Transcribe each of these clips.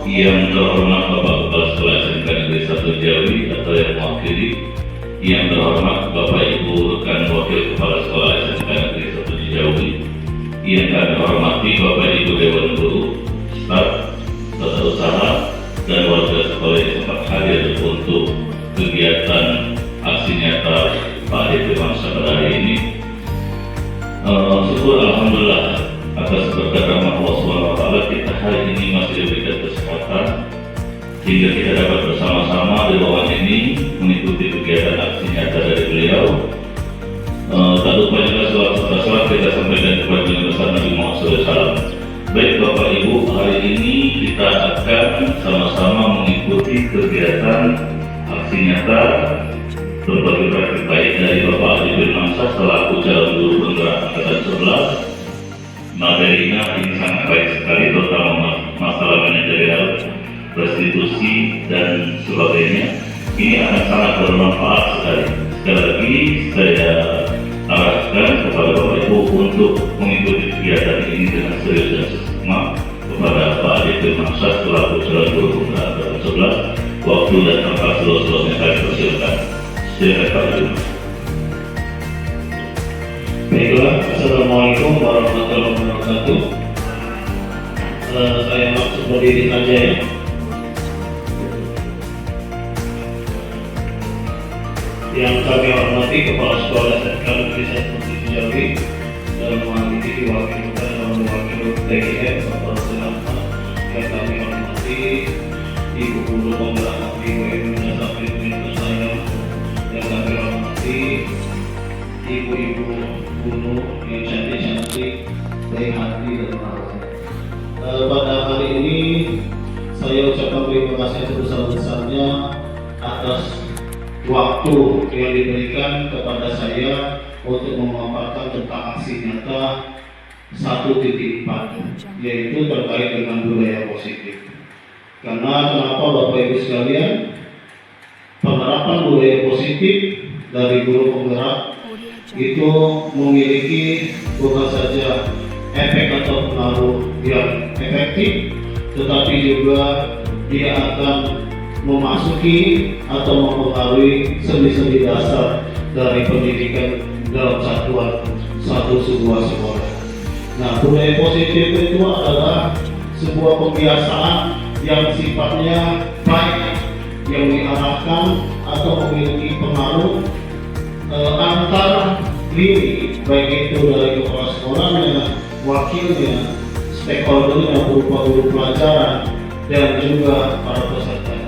Yang terhormat Bapak Kepala Sekolah SMK Negeri 1 Jawi atau yang mewakili, yang terhormat Bapak Ibu rekan wakil Kepala Sekolah SMK Negeri 1 Jawi, yang kami hormati Bapak Ibu Dewan Guru, staf, tata usaha, dan warga sekolah yang sempat hadir untuk kegiatan aksi nyata Pak DP Mangsa pada hari ini. Syukur alhamdulillah atas berkat rahmat Allah SWT kita hari ini masih diberikan kesempatan sehingga kita dapat bersama-sama di ruangan ini mengikuti kegiatan aksi nyata dari beliau. Tak lupa juga sholat kita sampaikan kepada Junjungan Besar Nabi Muhammad SAW. Baik Bapak Ibu, hari ini kita akan sama-sama mengikuti kegiatan aksi nyata berbagai praktik baik dari Bapak Adibin Mangsa selaku calon guru penggerak angkatan 11. Materinya ini sangat baik sekali, terutama masalah manajerial, restitusi dan sebagainya. Ini akan sangat bermanfaat sekali. Sekali lagi saya arahkan kepada Bapak Ibu untuk mengikuti kegiatan ini dengan serius dan sesama kepada Pak Adibin Mangsa selaku calon guru penggerak angkatan 11. Waktu dan tempat seluruhnya kami persilakan. Silakan Pak Adibin. Baiklah, Assalamualaikum warahmatullahi wabarakatuh. Saya langsung berdiri saja ya. Yang kami hormati Kepala Sekolah SMK Negeri 1 Jawi dalam mengikuti wakil kita dan wakil TGM Bapak Sulama. Yang kami hormati Ibu Guru Penggerak Ibu Nasabri saya. Yang kami hormati ibu-ibu guru yang cantik-cantik, baik hati dan marah. Pada hari ini saya ucapkan terima kasih sebesar-besarnya atas waktu yang diberikan kepada saya untuk memaparkan tentang aksi nyata 1.4, yaitu terkait dengan budaya positif. Karena kenapa Bapak Ibu sekalian, penerapan budaya positif dari guru penggerak itu memiliki bukan saja efek atau pengaruh yang efektif, tetapi juga dia akan memasuki atau mempengaruhi sendi-sendi dasar dari pendidikan dalam satu sebuah sekolah. Nah, budaya positif itu adalah sebuah kebiasaan yang sifatnya baik, yang diarahkan atau memiliki pengaruh antar diri, baik itu dari kepala sekolahnya, wakilnya, stakeholdernya berupa guru pelajaran dan juga para peserta.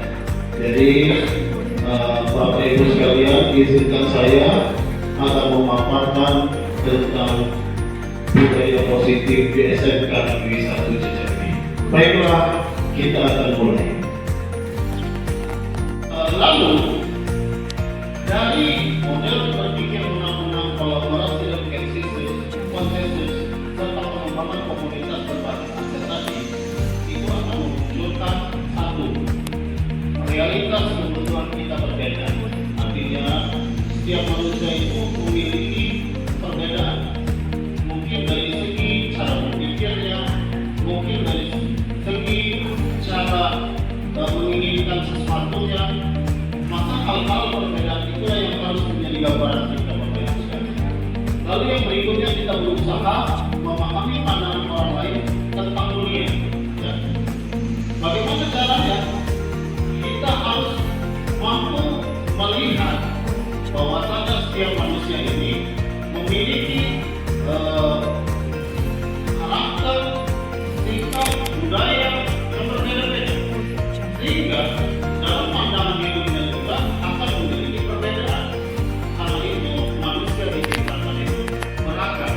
Jadi Bapak Ibu sekalian, izinkan saya akan memaparkan tentang budaya positif di SMK Negeri 1 Jawi. Baiklah, kita akan mulai. Lalu dari model berpikir undang-undang kolaborasi dan konsensus serta pengembangan komunitas berbasis investasi itu akan memunculkan satu realitas kebutuhan kita berbeda. Artinya setiap manusia itu memiliki perbedaan, mungkin dari segi cara berpikirnya, mungkin dari segi cara menginginkan sesuatunya. Maka hal-hal perbedaan itulah yang harus menjadi gambaran kita Bapak Ibu sekalian. Lalu yang berikutnya kita berusaha memahami pandangan orang lain tentang dunia. Ya. Bagaimana caranya? Kita harus mampu melihat bahwa setiap manusia ini memiliki karakter, sikap, budaya yang berbeda-beda. Sehingga dalam pandangan hidupnya juga akan memiliki perbedaan. Karena itu manusia diciptakan itu beragam,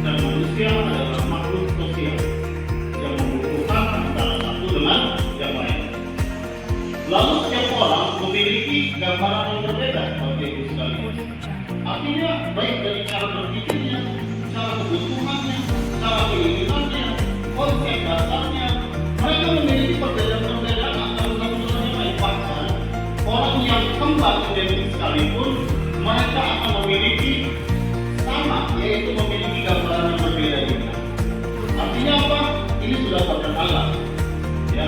dan manusia adalah makhluk sosial yang membutuhkan antara satu dengan yang lain. Lalu setiap orang memiliki gambaran yang berbeda, Bapak Ibu sekalian. Artinya baik dari cara berpikirnya, cara kebutuhannya, cara keinginannya, konsep dasarnya, mereka memiliki perbedaan-perbedaan antara satu dengan yang lain. Bahkan orang yang kembar identik sekalipun, mereka akan memiliki sama, yaitu memiliki gambaran yang berbeda juga. Artinya apa? Ini sudah terkenal, ya.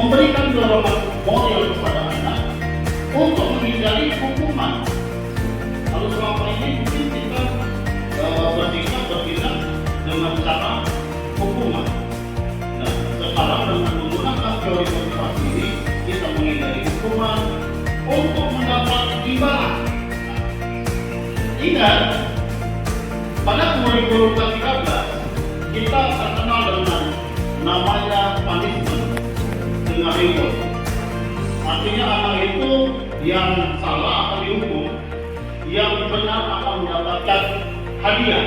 memberikan dorongan moral kepada anak untuk menghindari hukuman. Kalau selama ini mungkin kita bertindak dengan cara hukuman. Nah, sekarang dengan menggunakan teori motivasi ini, kita menghindari hukuman untuk mendapat imbalan. Ingat, pada kurikulum ke-13 kita terkenal dengan namanya punishment dengan reward. Artinya anak itu yang salah akan dihukum, yang benar akan mendapatkan hadiah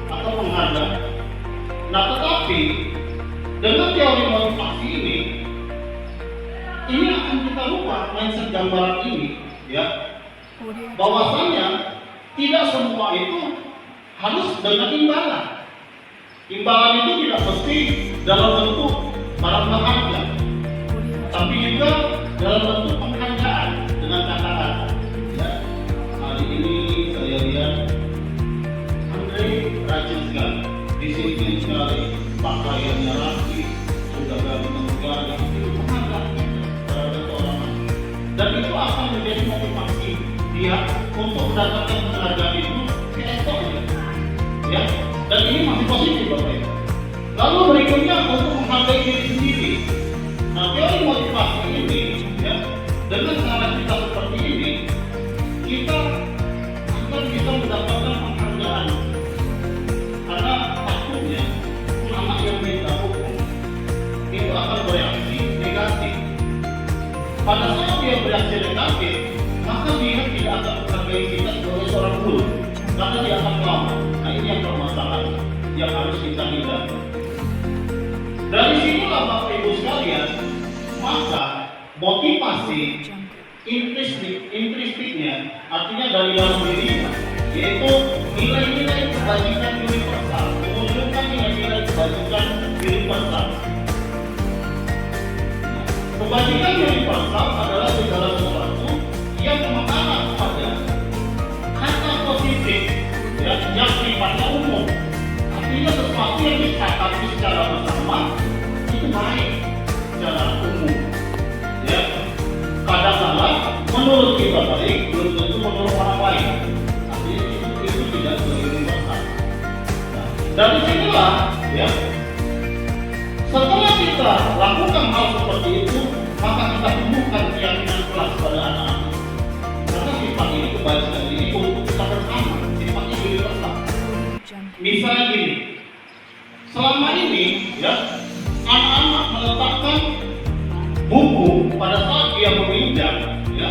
atau penghargaan. Nah, tetapi dengan teori motivasi ini akan kita rubah mindset gambaran ini, ya, bahwasanya tidak semua itu harus dengan imbalan. Imbalan itu tidak mesti dalam bentuk barang berharga, tapi juga dalam bentuk penghargaan dengan kata-kata. Ya, hari ini saya lihat Andre rajin sekali, disiplin sekali, pakaiannya rapi, sudah gabung negara, itu penghargaan terhadap orang. Dan itu akan menjadi motivasi dia untuk mendapatkan penghargaan itu keesoknya. Ya, dan ini masih positif Bapak Ibu. Lalu berikutnya untuk menghargai diri sendiri. Nah, teori motivasi ini, ya, dengan cara kita seperti ini, kita akan bisa mendapatkan penghargaan. Karena takutnya anak yang minta hukum itu akan bereaksi negatif. Pada saat dia bereaksi negatif, maka dia tidak akan menghargai kita sebagai seorang guru, karena dia akan lama. Nah, ini yang permasalahan yang harus kita hindari. Dari sinilah Bapak Ibu sekalian, maka motivasi intrinstiknya, artinya dari dalam dirinya, yaitu nilai-nilai kebajikan universal, menunjukkan nilai-nilai kebajikan universal. Kebajikan universal adalah segala sesuatu yang mengarah pada kata positif, ya, yang sifatnya umum. Artinya sesuatu yang disepakati secara bersama itu baik secara umum. Ya, kadang-kadang menurut kita baik, belum tentu menurut orang lain. Artinya itu tidak universal. Nah, dari sinilah, ya, setelah kita lakukan hal seperti itu, maka kita tumbuhkan keyakinan kelas pada anak-anak. Karena sifat ini, kebajikan ini untuk kita bersama, sifatnya universal. Misalnya gini, selama ini, ya, anak-anak meletakkan buku pada saat dia meminjam, ya,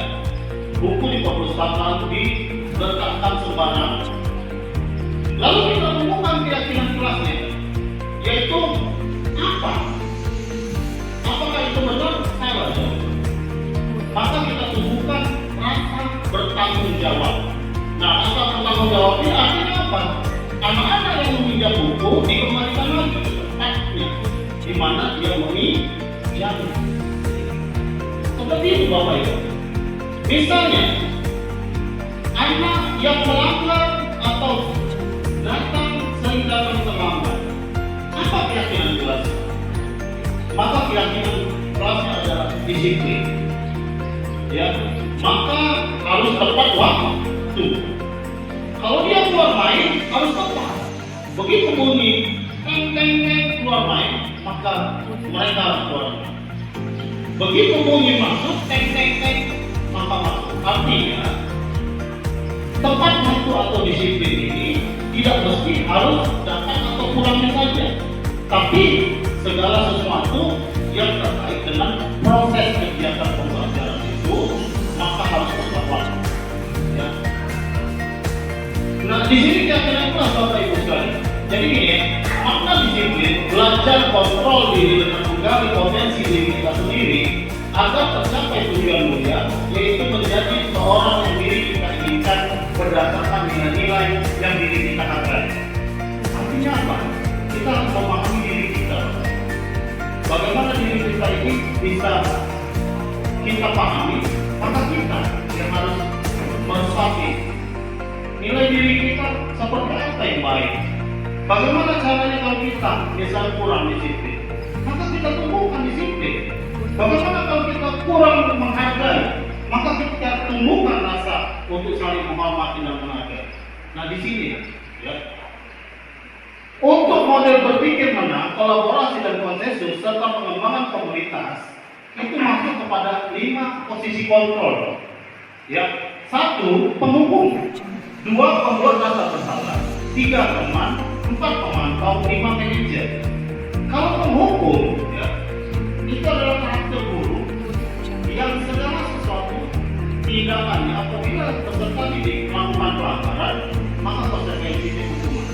buku di perpustakaan diletakkan sembarangan. Lalu kita tumbuhkan keyakinan kelasnya, yaitu apa? Apakah itu benar? Salah. Maka kita tumbuhkan rasa bertanggung jawab. Nah, rasa bertanggung jawab ini artinya apa? Anak-anak yang meminjam buku dikembalikan lagi ke tempatnya, di mana dia meminjam. Seperti itu Bapak Ibu. Misalnya, anak yang melanggar atau datang sering datang terlambat, apa keyakinan kelas? Maka keyakinan kelasnya adalah disiplin. Ya, maka harus tepat waktu. Kalau dia keluar main, harus tepat. Begitu bunyi keluar main, maka mereka harus keluar main. Begitu bunyi masuk maka masuk. Artinya tepat waktu atau disiplin ini tidak mesti harus datang atau pulangnya saja, tapi segala sesuatu yang terkait dengan proses kegiatan pembelajaran itu maka harus tepat waktu. Ya. Nah, di sini keyakinan kelas Bapak Ibu sekalian. Jadi gini, makna disiplin belajar kontrol diri dengan menggali potensi diri kita sendiri agar tercapai tujuan mulia, yaitu menjadi seorang yang diri kita inginkan berdasarkan nilai-nilai yang diri kita hargai. Artinya apa? Kita harus memahami diri kita. Bagaimana diri kita ini bisa kita pahami, maka kita yang harus menstabil nilai diri kita seperti apa yang baik. Bagaimana caranya kalau kita misalnya kurang disiplin, maka kita tumbuhkan disiplin. Bagaimana kalau kita kurang menghargai, maka kita tumbuhkan rasa untuk saling menghormati dan menghargai. Nah di sini, ya, untuk model berpikir menang, kolaborasi dan konsensus serta pengembangan komunitas itu masuk kepada 5 posisi kontrol. Ya, 1. Penghukum, 2. Pembuat rasa bersalah, 3. teman, 4. pemantau, 5. manajer. Kalau penghukum, ya, itu adalah karakter guru yang segala sesuatu tindakannya apabila peserta didik melakukan pelanggaran, maka konsekuensinya hukuman.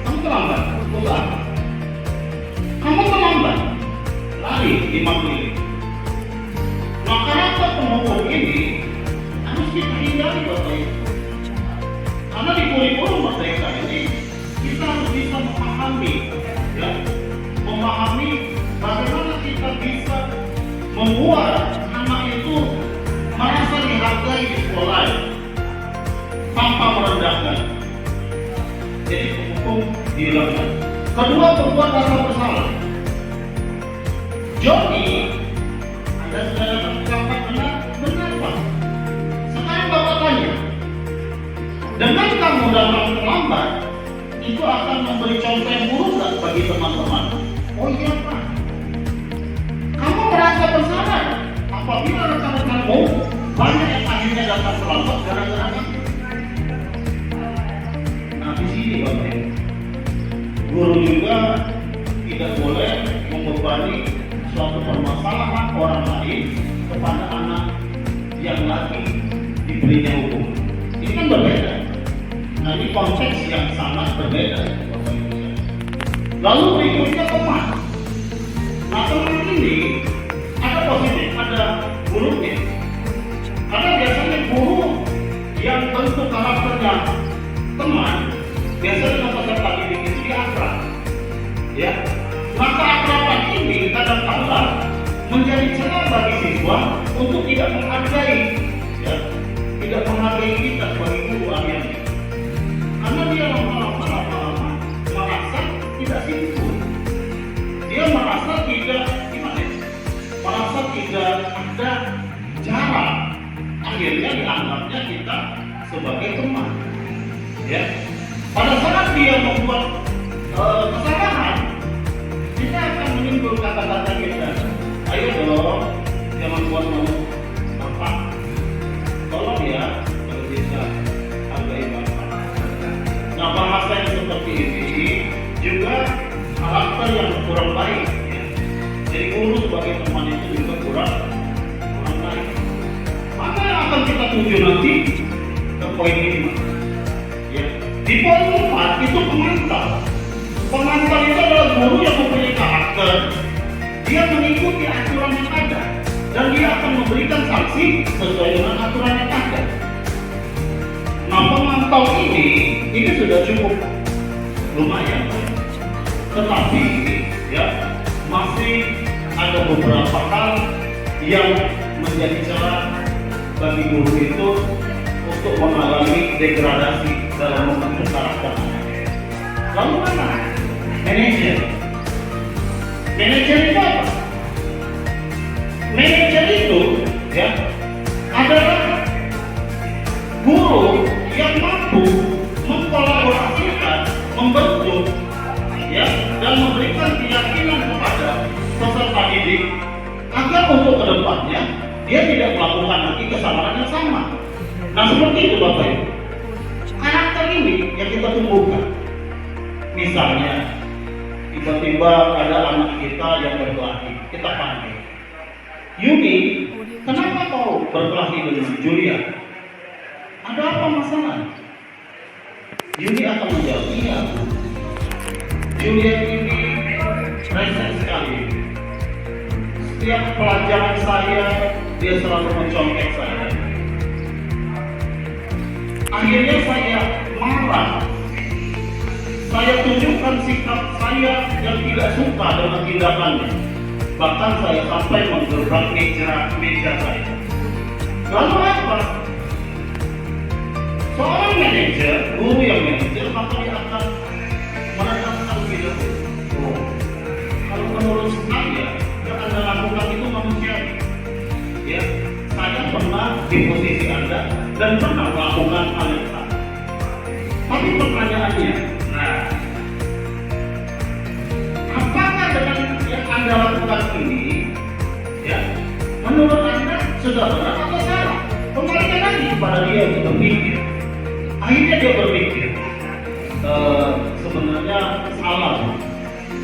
Kamu terlambat, usaha. Kamu terlambat, lari 5 kali. Nah, karakter penghukum ini harus kita hindari, Bapak Ibu. Karena di kurikulum merdeka ini kita harus bisa memahami, ya, memahami bagaimana kita bisa membuat anak itu merasa dihargai di sekolah tanpa merendahkan. Jadi penghukum dihilangkan. Kedua, membuat rasa bersalah. Joni, Anda sudah dapat mencapai benar Pak. Sekarang Bapak tanya, dengan kamu datang terlambat, itu akan memberi contoh yang buruk nggak bagi teman-teman? Oh iya Pak. Kamu merasa bersalah apabila rekan-rekanmu banyak yang akhirnya datang terlambat gara-gara kamu. Nah di sini Bapak Ibu, guru juga tidak boleh membebani suatu permasalahan orang lain kepada anak yang lagi diberinya hukum. Ini kan berbeda. Nah ini konteks yang sangat berbeda. Lalu berikutnya teman. Nah teman ini ada positif, ada buruknya. Karena biasanya guru yang bentuk karakternya teman, biasanya peserta didik itu dia akrab. Ya, maka akraban ini kadang-kadang menjadi celah bagi siswa untuk tidak menghargai, ya, tidak menghargai kita sebagai guru akhirnya. Karena dia lama-lama merasa tidak simpul. Dia merasa tidak gimana? Merasa tidak ada jarak. Akhirnya dianggapnya kita sebagai teman. Ya, pada saat dia membuat kesalahan, kita akan menimbul kata-kata kita. Ayo dong, jangan buat mau bapak. Tolong ya, kalau bisa hargai bapak. Nah, bahasa yang seperti ini juga karakter yang kurang baik. Ya. Jadi guru sebagai teman itu juga kurang baik. Mana yang akan kita tuju nanti ke poin 5? Ya. Di poin 4 itu pengantar. Pengantar itu adalah guru yang mempunyai karakter. Dia mengikuti aturan yang ada dan dia akan memberikan sanksi sesuai dengan aturan yang ada. Nah, pemantau ini sudah cukup lumayan, tetapi ya masih ada beberapa hal yang menjadi celah bagi guru itu untuk mengalami degradasi dalam membentuk karakter. Lalu mana? Manajer. Manajer itu apa? Manajer itu ya adalah guru yang mampu mengkolaborasikan, membentuk, ya, dan memberikan keyakinan kepada peserta didik agar untuk kedepannya dia tidak melakukan lagi kesalahan yang sama. Nah seperti itu Bapak Ibu. Karakter ini yang kita tumbuhkan. Misalnya, tiba-tiba ada anak kita yang berkelahi, kita panggil. Yuni, kenapa kau berkelahi dengan Julia? Ada apa masalah? Yuni akan menjawab, iya. Julia ini rese sekali. Setiap pelajaran saya, dia selalu mencontek saya. Akhirnya saya marah. Saya tunjukkan sikap saya yang tidak suka dengan tindakannya. Bahkan saya sampai menggerak meja saya. Lalu apa? Seorang manajer, guru yang manajer, maka dia akan menanamkan video. Kalau menurut saya, yang Anda dan pernah melakukan hal yang sama. Tapi pertanyaannya, apakah dengan yang Anda lakukan ini, ya, menurut Anda sudah benar atau salah? Kembalikan lagi kepada dia untuk berpikir. Akhirnya dia berpikir, sebenarnya salah.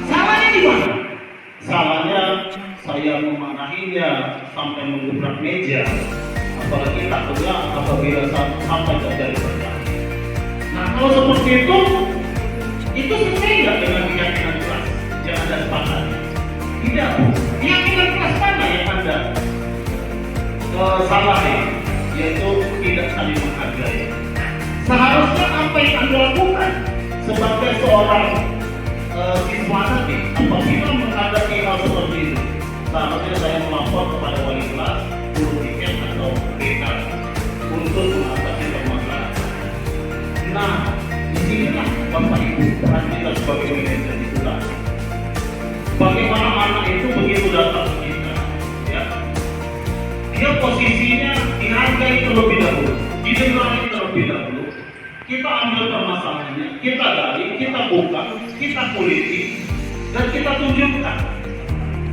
Salahnya di mana? Salahnya saya memarahinya sampai menggebrak meja, apalagi takutnya apabila sampai terjadi perkara. Nah, kalau seperti itu sesuai nggak dengan keyakinan keras yang Anda sepakati? Tidak. Keyakinan keras mana yang Anda salahi, yaitu tidak saling menghargai. Seharusnya apa yang Anda lakukan sebagai seorang siswa nanti apabila menghadapi hal seperti itu, seharusnya saya melapor kepada wali kelas, guru tiket atau dekan untuk mengatasi permasalahan. Nah, disinilah Bapak Ibu peran kita sebagai manajer di kelas. Bagaimana anak itu begitu datang ke kita, ya, dia posisinya dihargai terlebih dahulu, didengarin terlebih dahulu. Kita ambil permasalahannya, kita gali, kita buka, kita kuliti, dan kita tunjukkan.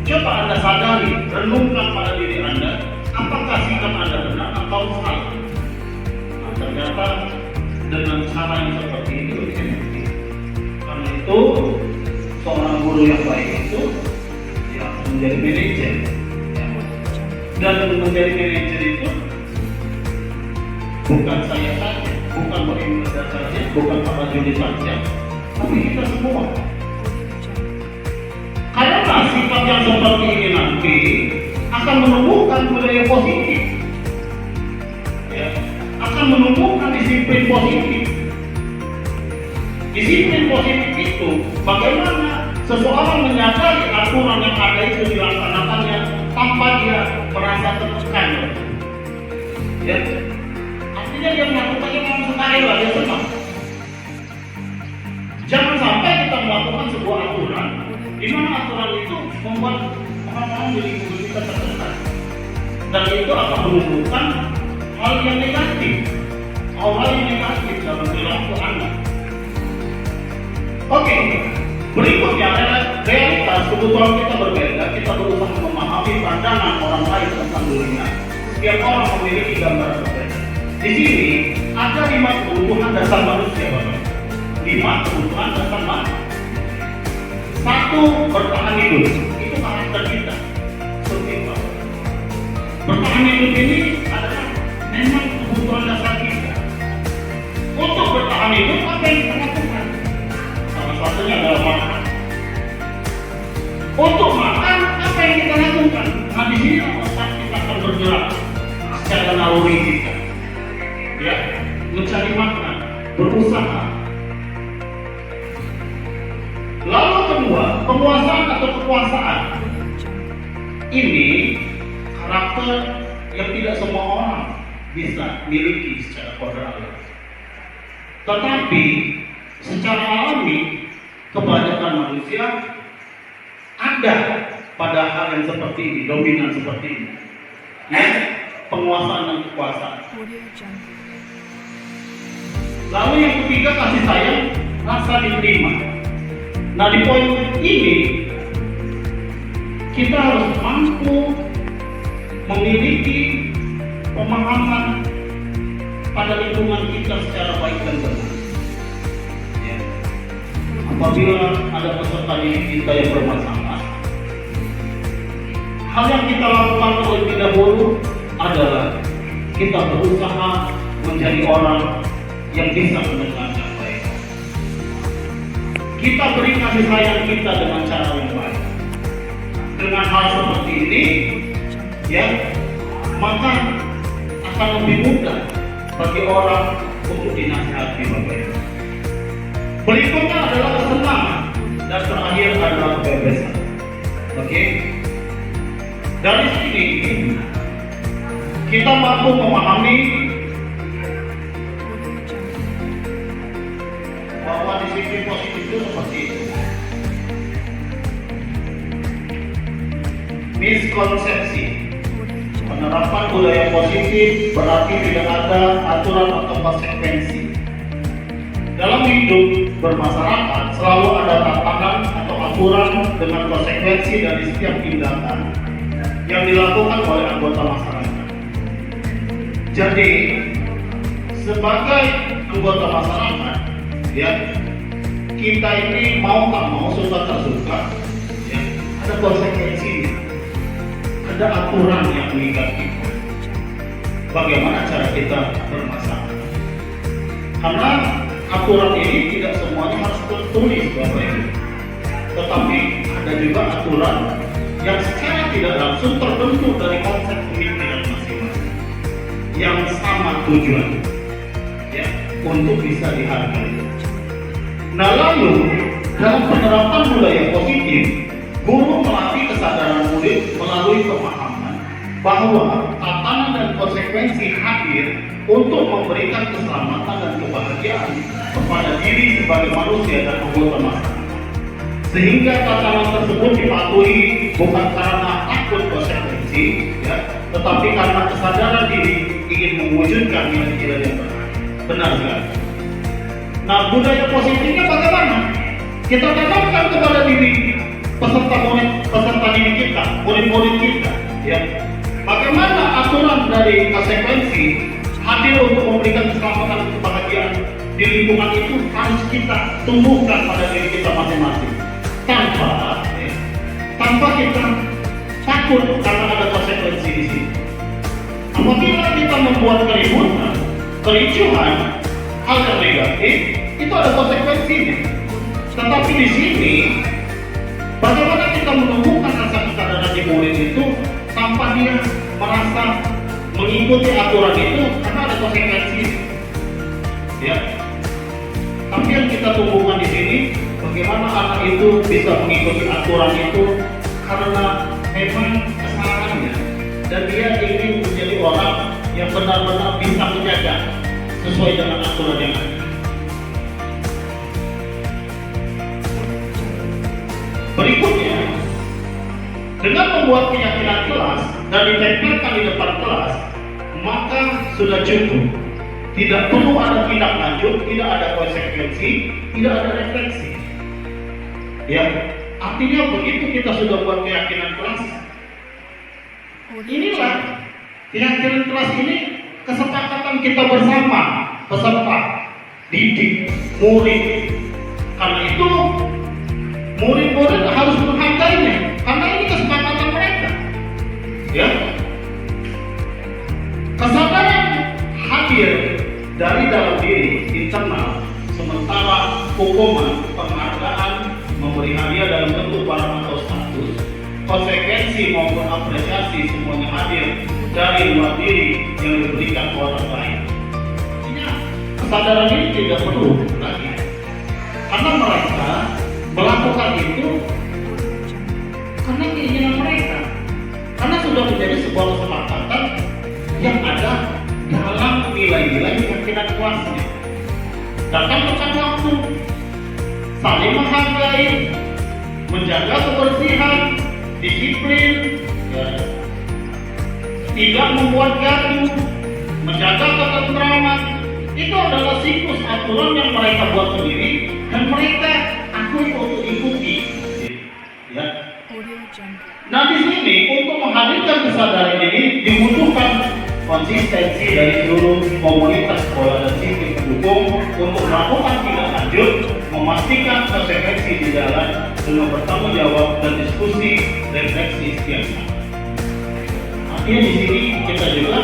Coba Anda sadari, renungkan pada diri Anda, apakah sikap Anda benar atau salah? Nah, ternyata dengan cara yang seperti itu, karena itu seorang guru yang baik itu ya menjadi manajer, ya. Dan menjadi manajer itu bukan saya saja, bukan Pak Imelda saja, bukan Pak Rajuni saja, tapi kita semua. Karena sikap yang seperti ini nanti akan menumbuhkan budaya positif, ya, akan menumbuhkan disiplin positif. Disiplin positif itu bagaimana seseorang menyadari aturan yang ada itu dilaksanakannya tanpa dia merasa tertekan, ya. Artinya dia melakukannya dengan sukarela, dia senang. Jangan sampai kita melakukan sebuah aturan di mana aturan itu membuat orang-orang di lingkungan kita tertekan, dan itu akan menunjukkan hal yang negatif, dalam perilaku anak. Oke, berikutnya realitas kebutuhan kita berbeda. Kita berusaha memahami pandangan orang lain tentang dunia. Setiap orang memiliki gambaran berbeda. Di sini ada 5 kebutuhan dasar manusia, Bapak. 5 kebutuhan dasar manusia. 1, bertahan hidup. Itu karakter kita. Survival. Bertahan hidup ini adalah memang kebutuhan dasar kita. Untuk bertahan hidup, apa yang kita lakukan? Salah satunya adalah makan. Untuk makan, apa yang kita lakukan? Nah, di sini otak kita akan bergerak secara naluri kita. Ya, mencari makan, berusaha. Lalu kedua, penguasaan atau kekuasaan. Ini karakter yang tidak semua orang bisa miliki secara kodrat. Tetapi secara alami kebanyakan manusia ada pada hal yang seperti ini, dominan seperti ini, ya, penguasaan dan kekuasaan. Lalu yang ketiga, kasih sayang, rasa diterima. Nah, di poin ini kita harus mampu memiliki pemahaman pada lingkungan kita secara baik dan benar. Ya. Apabila ada peserta didik kita yang bermasalah, hal yang kita lakukan terlebih dahulu adalah kita berusaha menjadi orang yang bisa mendengar dengan baik. Kita beri kasih sayang kita dengan cara yang baik. Dengan hal seperti ini, ya, maka akan lebih mudah bagi orang untuk dinasihati, Bapak Ibu. Berikutnya adalah kesenangan, dan terakhir adalah kebebasan. Oke? Dari sini kita mampu memahami bahwa disiplin positif itu seperti itu. Miskonsepsi Penerapan budaya positif berarti tidak ada aturan atau konsekuensi. Dalam hidup bermasyarakat selalu ada tantangan atau aturan dengan konsekuensi dari setiap tindakan yang dilakukan oleh anggota masyarakat. Jadi, sebagai anggota masyarakat, ya, kita ini mau tak mau, suka tak suka, ya, ada konsekuensinya, ada aturan yang mengikat kita. Bagaimana cara kita bermasyarakat? Karena aturan ini tidak semuanya harus tertulis, Bapak Ibu, tetapi ada juga aturan yang secara tidak langsung terbentuk dari konsep pemikiran masing-masing yang sama tujuan, ya, untuk bisa dihargai. Nah, lalu dalam penerapan budaya positif, guru melatih kesadaran murid melalui pemahaman bahwa tatanan dan konsekuensi hadir untuk memberikan keselamatan dan kebahagiaan kepada diri sebagai manusia dan anggota masyarakat. Sehingga tatanan tersebut dipatuhi bukan karena takut konsekuensi, ya, tetapi karena kesadaran diri ingin mewujudkan nilai-nilai yang benar. Nah, budaya positifnya bagaimana? Kita tanamkan kepada diri peserta didik kita, murid-murid kita, ya. Bagaimana aturan dari konsekuensi hadir untuk memberikan keselamatan dan kebahagiaan di lingkungan itu harus kita tumbuhkan pada diri kita masing-masing, tanpa kita takut karena ada konsekuensi di sini. Apabila kita membuat keributan, kericuhan, hal yang negatif, itu ada konsekuensinya. Tetapi di sini, bagaimana kita menumbuhkan rasa kesadaran di murid itu tanpa dia merasa mengikuti aturan itu karena ada konsekuensi, ya. Tapi yang kita tumbuhkan di sini, bagaimana anak itu bisa mengikuti aturan itu karena memang kesalahannya dan dia ingin menjadi orang yang benar-benar bisa menjaga sesuai dengan aturan yang ada. Berikutnya, dengan membuat keyakinan kelas dan ditempelkan di depan kelas, maka sudah cukup. Tidak perlu ada tindak lanjut, tidak ada konsekuensi, tidak ada refleksi. Ya, artinya begitu kita sudah buat keyakinan kelas, inilah keyakinan kelas ini kesepakatan kita bersama peserta didik, murid. Karena itu murid-murid harus menghargainya, karena ini kesepakatan mereka. Ya, kesadaran hadir dari dalam diri internal, sementara hukuman, penghargaan, memberi hadiah dalam bentuk barang atau status, konsekuensi maupun apresiasi semuanya hadir dari luar diri yang diberikan ke orang lain. Artinya kesadaran ini tidak perlu lagi, karena mereka melakukan itu karena keinginan mereka, karena sudah menjadi sebuah kesepakatan yang ada dalam nilai-nilai keyakinan kelasnya. Datang tepat waktu, saling menghargai, menjaga kebersihan, disiplin, ya, tidak membuat gaduh, menjaga ketentraman. Itu adalah siklus aturan yang mereka buat sendiri dan mereka akui untuk ikuti. Ya. Nah, di sini untuk menghadirkan kesadaran ini dibutuhkan konsistensi dari seluruh komunitas sekolah dan sistem pendukung untuk melakukan tindak lanjut, memastikan konsekuensi di jalan dengan bertanggung jawab dan diskusi refleksi setiap saat. Artinya di sini kita juga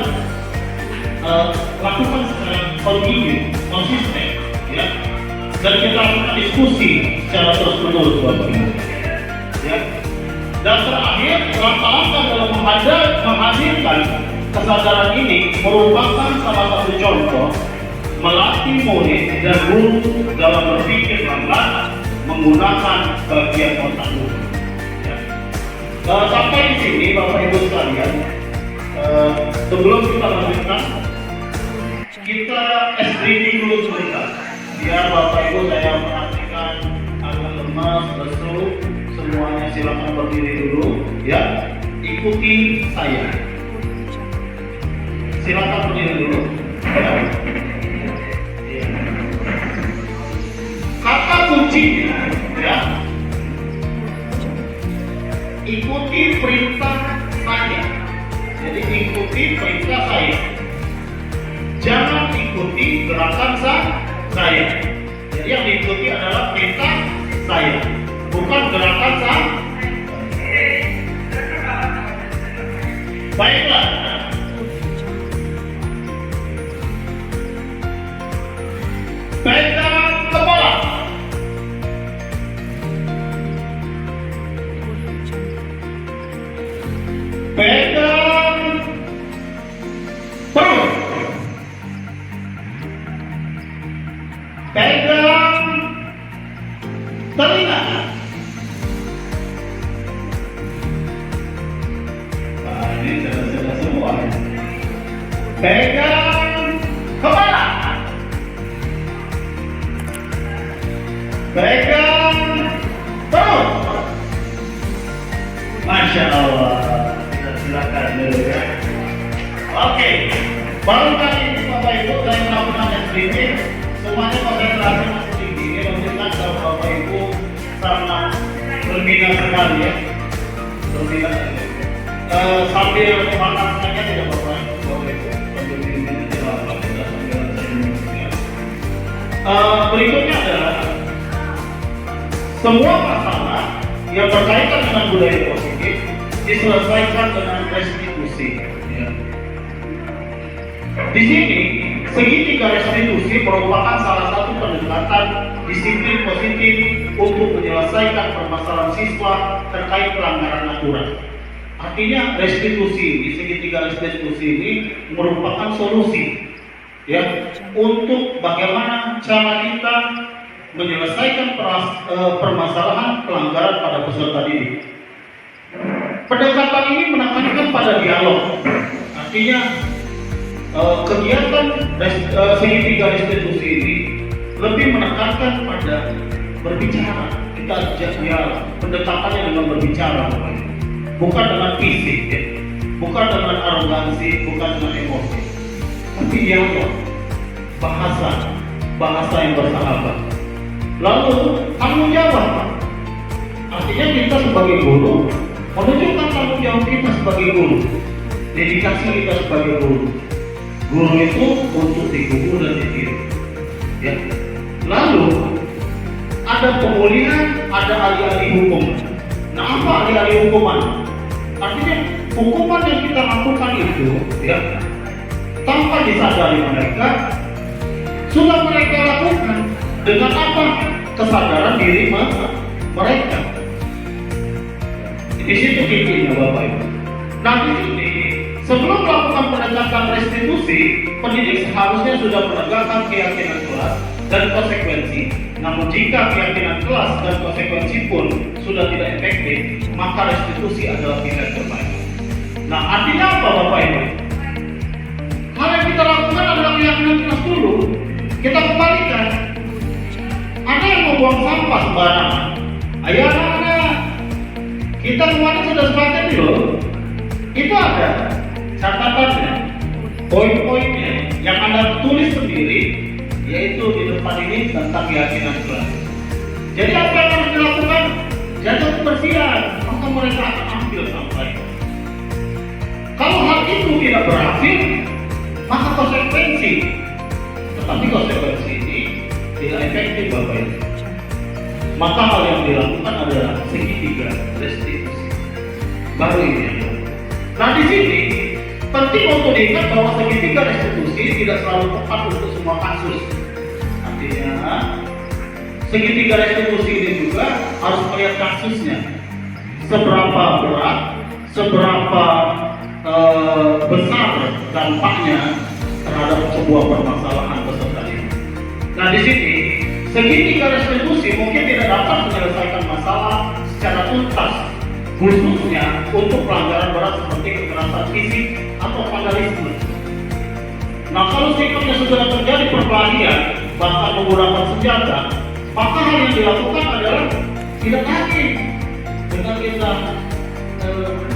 lakukan secara kontinu, konsisten, ya, dan kita lakukan diskusi secara terus-menerus, Bapak Ibu. Ya. Dan terakhir, langkah-langkah dalam menghadirkan kesadaran ini merupakan salah satu contoh melatih murid dan guru dalam berpikir lambat menggunakan bagian otak lunak. Ya. Sampai di sini, Bapak Ibu sekalian, sebelum kita lanjutkan, kita screening dulu sebentar. Biar Bapak Ibu saya perhatikan agak lemas, lesu, semuanya silakan berdiri dulu, ya. Ikuti saya. Silakan berdiri dulu. Ya. Kata kuncinya, ya, ikuti perintah saya. Jadi ikuti perintah saya. Jangan ikuti gerakan saya. Jadi yang diikuti adalah perintah saya, bukan gerakan saya. Baiklah. Pegang kepala. Pegang perut. Pegang telinga. Nah, ini sudah semua. Pegang kepala. Pegang perut. Masya Allah. Kita silakan dulu ya. Oke. Baru kali ini Bapak Ibu saya melakukan yang sedikit. Semuanya konsentrasi masih tinggi. Ini menunjukkan kalau Bapak Ibu sangat berminat sekali ya. Berminat. Sambil makan saja tidak Bapak Ibu. Sambil minum tidak apa-apa. Kita sambil ya. Berikutnya adalah semua masalah yang berkaitan dengan budaya positif diselesaikan dengan restitusi. Ya. Di sini, segitiga restitusi merupakan salah satu pendekatan disiplin positif untuk menyelesaikan permasalahan siswa terkait pelanggaran aturan. Artinya restitusi di segitiga restitusi ini merupakan solusi, ya, untuk bagaimana cara kita menyelesaikan permasalahan pelanggaran pada peserta didik. Pendekatan ini menekankan pada dialog. Artinya kegiatan segitiga restitusi ini lebih menekankan pada berbicara. Kita ajak dialog. Pendekatannya dengan berbicara, bukan dengan fisik, ya. Bukan dengan arogansi, bukan dengan emosi, tapi dialog, bahasa yang bersahabat. Lalu tanggung jawab, artinya kita sebagai guru menunjukkan tanggung jawab kita sebagai guru, dedikasi kita sebagai guru. Guru itu untuk digugur dan ditiru. Ya. Lalu ada pemulihan, ada alih-alih hukum. Nah, apa alih-alih hukuman? Artinya hukuman yang kita lakukan itu, ya, tanpa disadari mereka sudah mereka lakukan. Dengan apa? Kesadaran diri mereka. Di situ intinya Bapak Ibu. Nah, di sini sebelum melakukan pendekatan restitusi, pendidik seharusnya sudah menegakkan keyakinan kelas dan konsekuensi. Namun jika keyakinan kelas dan konsekuensi pun sudah tidak efektif, maka restitusi adalah pilihan terbaik. Nah, artinya apa Bapak Ibu? Hal yang kita lakukan adalah keyakinan kelas dulu. Kita kembalikan. Ada yang membuang sampah sembarangan. Ayo anak-anak, kita kemarin sudah sepakat loh. Itu ada catatannya, poin-poinnya yang Anda tulis sendiri, yaitu di depan ini tentang keyakinan kelas. Jadi apa yang harus dilakukan? Jaga kebersihan, maka mereka akan ambil sampah. Kalau hal itu tidak berhasil, maka konsekuensi. Tetapi konsekuensi ini tidak efektif Bapak Ibu. Maka hal yang dilakukan adalah segitiga restitusi. Baru ini. Nah, di sini penting untuk diingat bahwa segitiga restitusi tidak selalu tepat untuk semua kasus. Artinya segitiga restitusi ini juga harus melihat kasusnya. Seberapa berat, seberapa besar dampaknya terhadap sebuah permasalahan peserta didik. Nah, di sini segitiga restitusi mungkin tidak dapat menyelesaikan masalah secara tuntas, khususnya untuk pelanggaran berat seperti kekerasan fisik atau vandalisme. Nah, kalau sikapnya sudah terjadi perkelahian, bahkan menggunakan senjata, maka hal yang dilakukan adalah tidak lagi dengan kita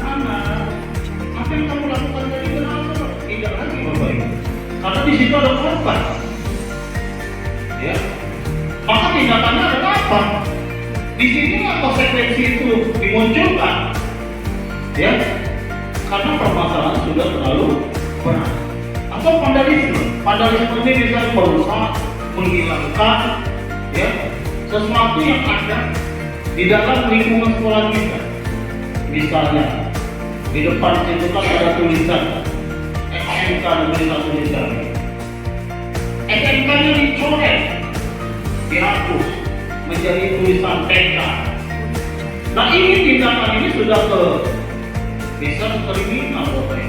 anak, apa yang kamu lakukan tadi benar, tidak lagi Bapak. situ ada korban. Ya, maka tindakannya adalah apa? Di sinilah konsekuensi itu dimunculkan. Ya, karena permasalahan sudah terlalu berat. Atau vandalisme ini bisa berusaha menghilangkan ya sesuatu yang ada di dalam lingkungan sekolah kita. Misalnya di depan itu kan ada tulisan SMK dan tulisan SMK-nya dicoret, dihapus menjadi tulisan TK. Nah ini tindakan ini sudah bisa kriminal, Bapak.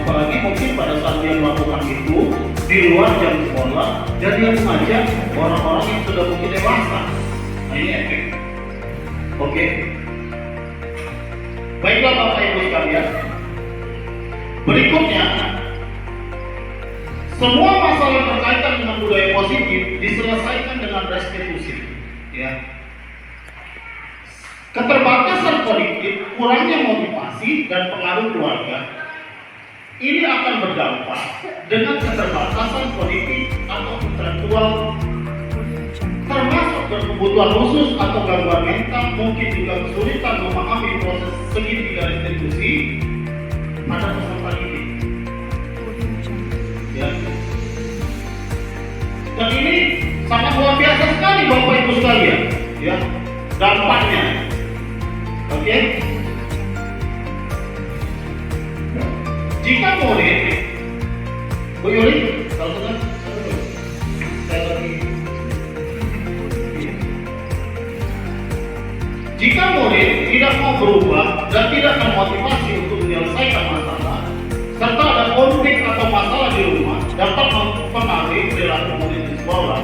Apalagi mungkin pada saat dia melakukan itu di luar jam sekolah dan dia mengajak orang-orang yang sudah mungkin dewasa. Nah ini efek. Oke. Baiklah Bapak Ibu sekalian. Berikutnya, semua masalah yang berkaitan dengan budaya positif diselesaikan dengan restitusi. Ya. Keterbatasan politik, kurangnya motivasi dan pengaruh keluarga ini akan berdampak dengan keterbatasan politik atau intelektual, termasuk berkebutuhan khusus atau gangguan mental, mungkin juga kesulitan memahami proses segitiga restitusi pada peserta ini. Ya. Dan ini sangat luar biasa sekali Bapak Ibu sekalian, ya dampaknya. Oke. Jika murid, Bu Yuli, kalau sudah, saya lagi. Jika murid tidak mau berubah dan tidak termotivasi untuk menyelesaikan masalah, serta ada konflik atau masalah di rumah, dapat mempengaruhi perilaku murid di sekolah,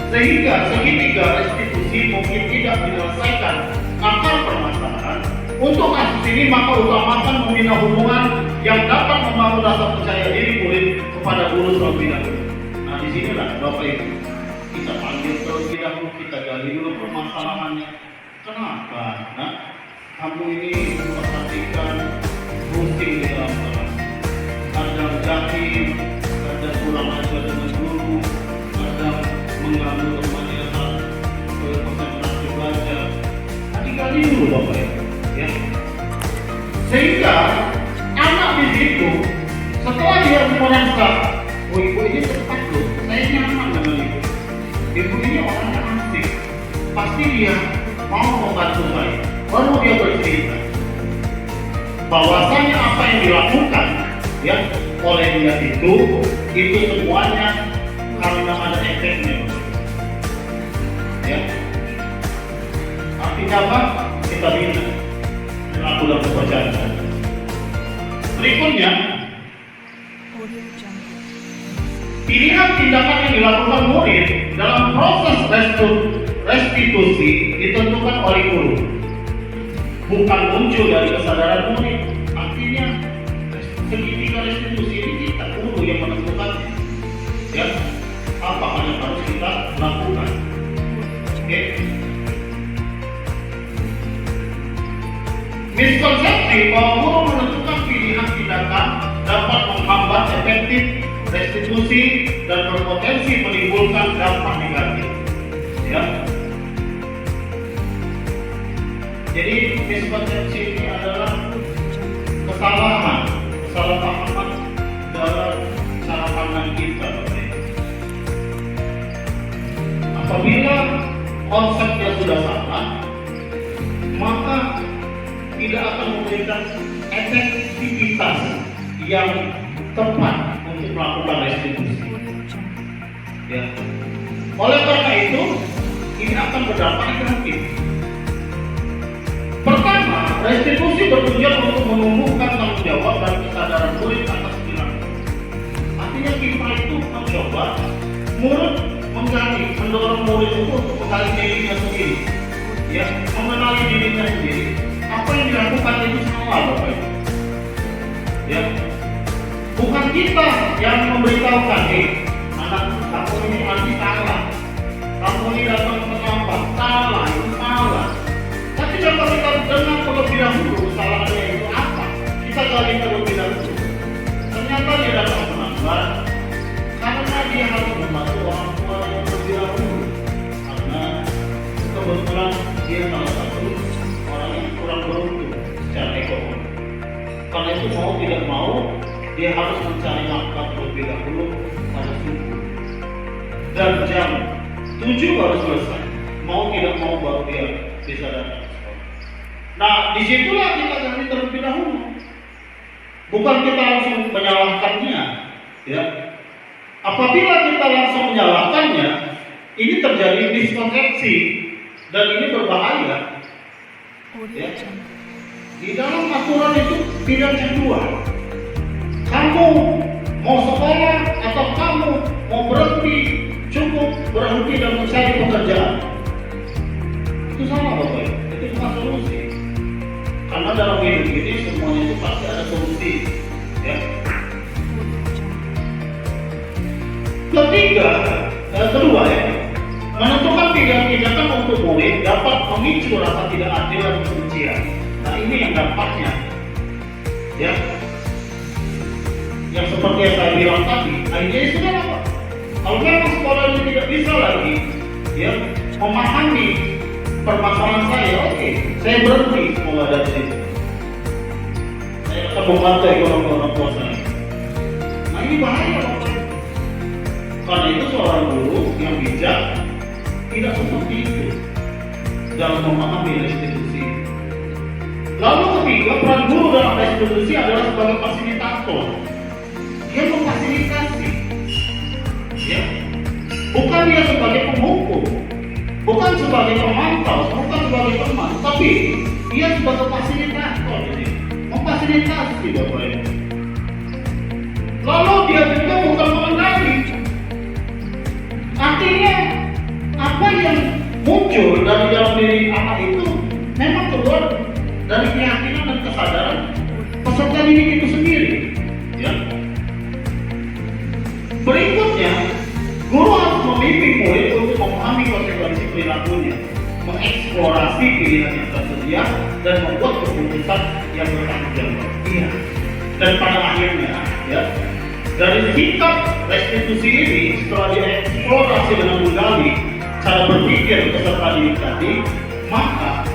sehingga segitiga restitusi mungkin tidak menyelesaikan akar permasalahan. Untuk kasus ini maka utamakan membina hubungan yang dapat membangun rasa percaya diri murid kepada guru terlebih dahulu. Nah disinilah Bapak Ibu kita panggil terlebih dahulu, kita gali dulu permasalahannya. Kenapa? Nah, kamu ini memperhatikan pusing di dalam kelas, kadang jahil, kadang kurang ajar dengan guru, kadang mengganggu temannya saat konsentrasi belajar. Nah digali dulu Bapak Ibu. Ya. Sehingga anak di situ setelah dia merasa, oh ibu ini tepat loh, saya nyaman dengan ibu. Ibu ini orang yang asik, pasti dia mau membantu saya. Baru dia bercerita bahwasanya apa yang dilakukan ya oleh dia itu semuanya karena ada efeknya. Ya. Artinya apa? Kita bina. Aku dapat bacakan. Berikutnya, pilihan tindakan yang dilakukan murid dalam proses restitusi ditentukan oleh guru, bukan muncul dari kesadaran murid. Artinya, segitiga restitusi ini kita guru yang menentukan, ya, apa yang harus kita lakukan. Oke. Miskonsepsi bahwa guru menentukan pilihan tindakan dapat menghambat efektif restitusi dan berpotensi menimbulkan dampak negatif. Ya. Jadi miskonsepsi ini adalah kesalahpahaman dalam cara pandang kita. Apabila konsepnya sudah salah, maka tidak akan memberikan efektivitas yang tepat untuk melakukan restitusi. Ya. Oleh karena itu, ini akan berdampak negatif. Pertama, restitusi bertujuan untuk menumbuhkan tanggung jawab dan kesadaran murid atas perilaku. Artinya kita itu mencoba mendorong murid itu untuk mengenali dirinya sendiri, ya, mengenali dirinya sendiri. Apa yang dilakukan itu salah, Bapak Ibu. Ya, bukan kita yang memberitahukan, anak kamu ini nanti salah, kamu ini datang kenapa salah, itu salah. Tapi coba kita dengar terlebih dahulu kesalahannya itu apa. Kita gali terlebih dahulu. Ternyata dia datang menanggar karena Karena itu mau tidak mau dia harus mencari nafkah terlebih dahulu pada subuh. Dan jam 7 baru selesai. Mau tidak mau baru dia bisa datang ke sekolah. Nah, disitulah kita gali terlebih dahulu. Bukan kita langsung menyalahkannya, ya. Apabila kita langsung menyalahkannya, ini terjadi diskonsepsi dan ini berbahaya. Ya. Di dalam aturan itu tidak yang dua. Kamu mau sekolah atau kamu mau berhenti, cukup berhenti dan mencari pekerjaan. Itu salah Bapak, itu bukan solusi. Karena dalam hidup ini semuanya itu pasti ada solusi. Ya. Kedua ya, menentukan tindakan untuk murid dapat memicu rasa tidak adil dan kebencian. Nah ini yang dampaknya, ya, yang seperti yang saya bilang tadi. Akhirnya sudah apa? Kalau memang sekolah ini tidak bisa lagi, ya, memahami permasalahan saya, oke, saya berhenti sekolah dari situ. Saya akan membantu ekonomi orang tua saya. Nah ini bahaya. Karena itu seorang guru yang bijak tidak seperti itu dalam memahami restitusi. Lalu ketiga, peran guru dalam restitusi adalah sebagai fasilitator. Dia memfasilitasi, ya, bukan dia sebagai penghukum, bukan sebagai pemantau, bukan sebagai teman, tapi dia sebagai fasilitator, jadi memfasilitasi Bapak Ibu. Lalu dia juga bukan mengendali. Artinya apa yang muncul dari dalam diri anak itu memang keluar dari keyakinan dan kesadaran peserta didik itu sendiri. Ya. Berikutnya, guru harus membimbing murid untuk memahami konsekuensi perilakunya, mengeksplorasi pilihan yang tersedia, dan membuat keputusan yang bertanggung jawab. Iya. Dan pada akhirnya, ya, dari sikap restitusi ini setelah dieksplorasi dengan menggali cara berpikir peserta didik tadi, maka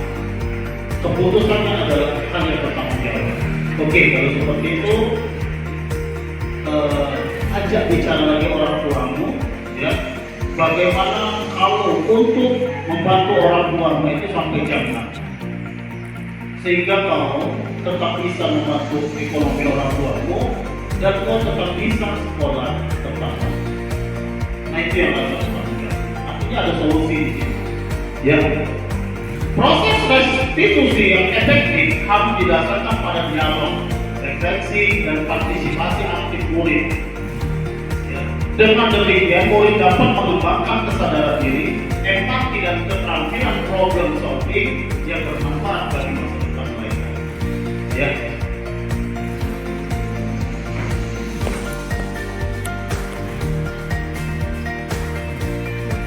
keputusannya adalah hanya bertanggung jawab. Oke, kalau seperti itu, ajak bicara lagi orang tuamu, ya. Bagaimana kalau untuk membantu orang tuamu itu sampai jam 6, sehingga kau tetap bisa membantu ekonomi orang tuamu dan kau tetap bisa sekolah tetap. Nah itu yang harus dilakukan. Artinya ada solusi di sini. Ya. Proses restitusi yang efektif harus didasarkan pada dialog, refleksi, dan partisipasi aktif murid. Ya. Dengan demikian, murid dapat mengembangkan kesadaran diri, empati, dan keterampilan problem solving yang bermanfaat bagi masa depan mereka. Ya.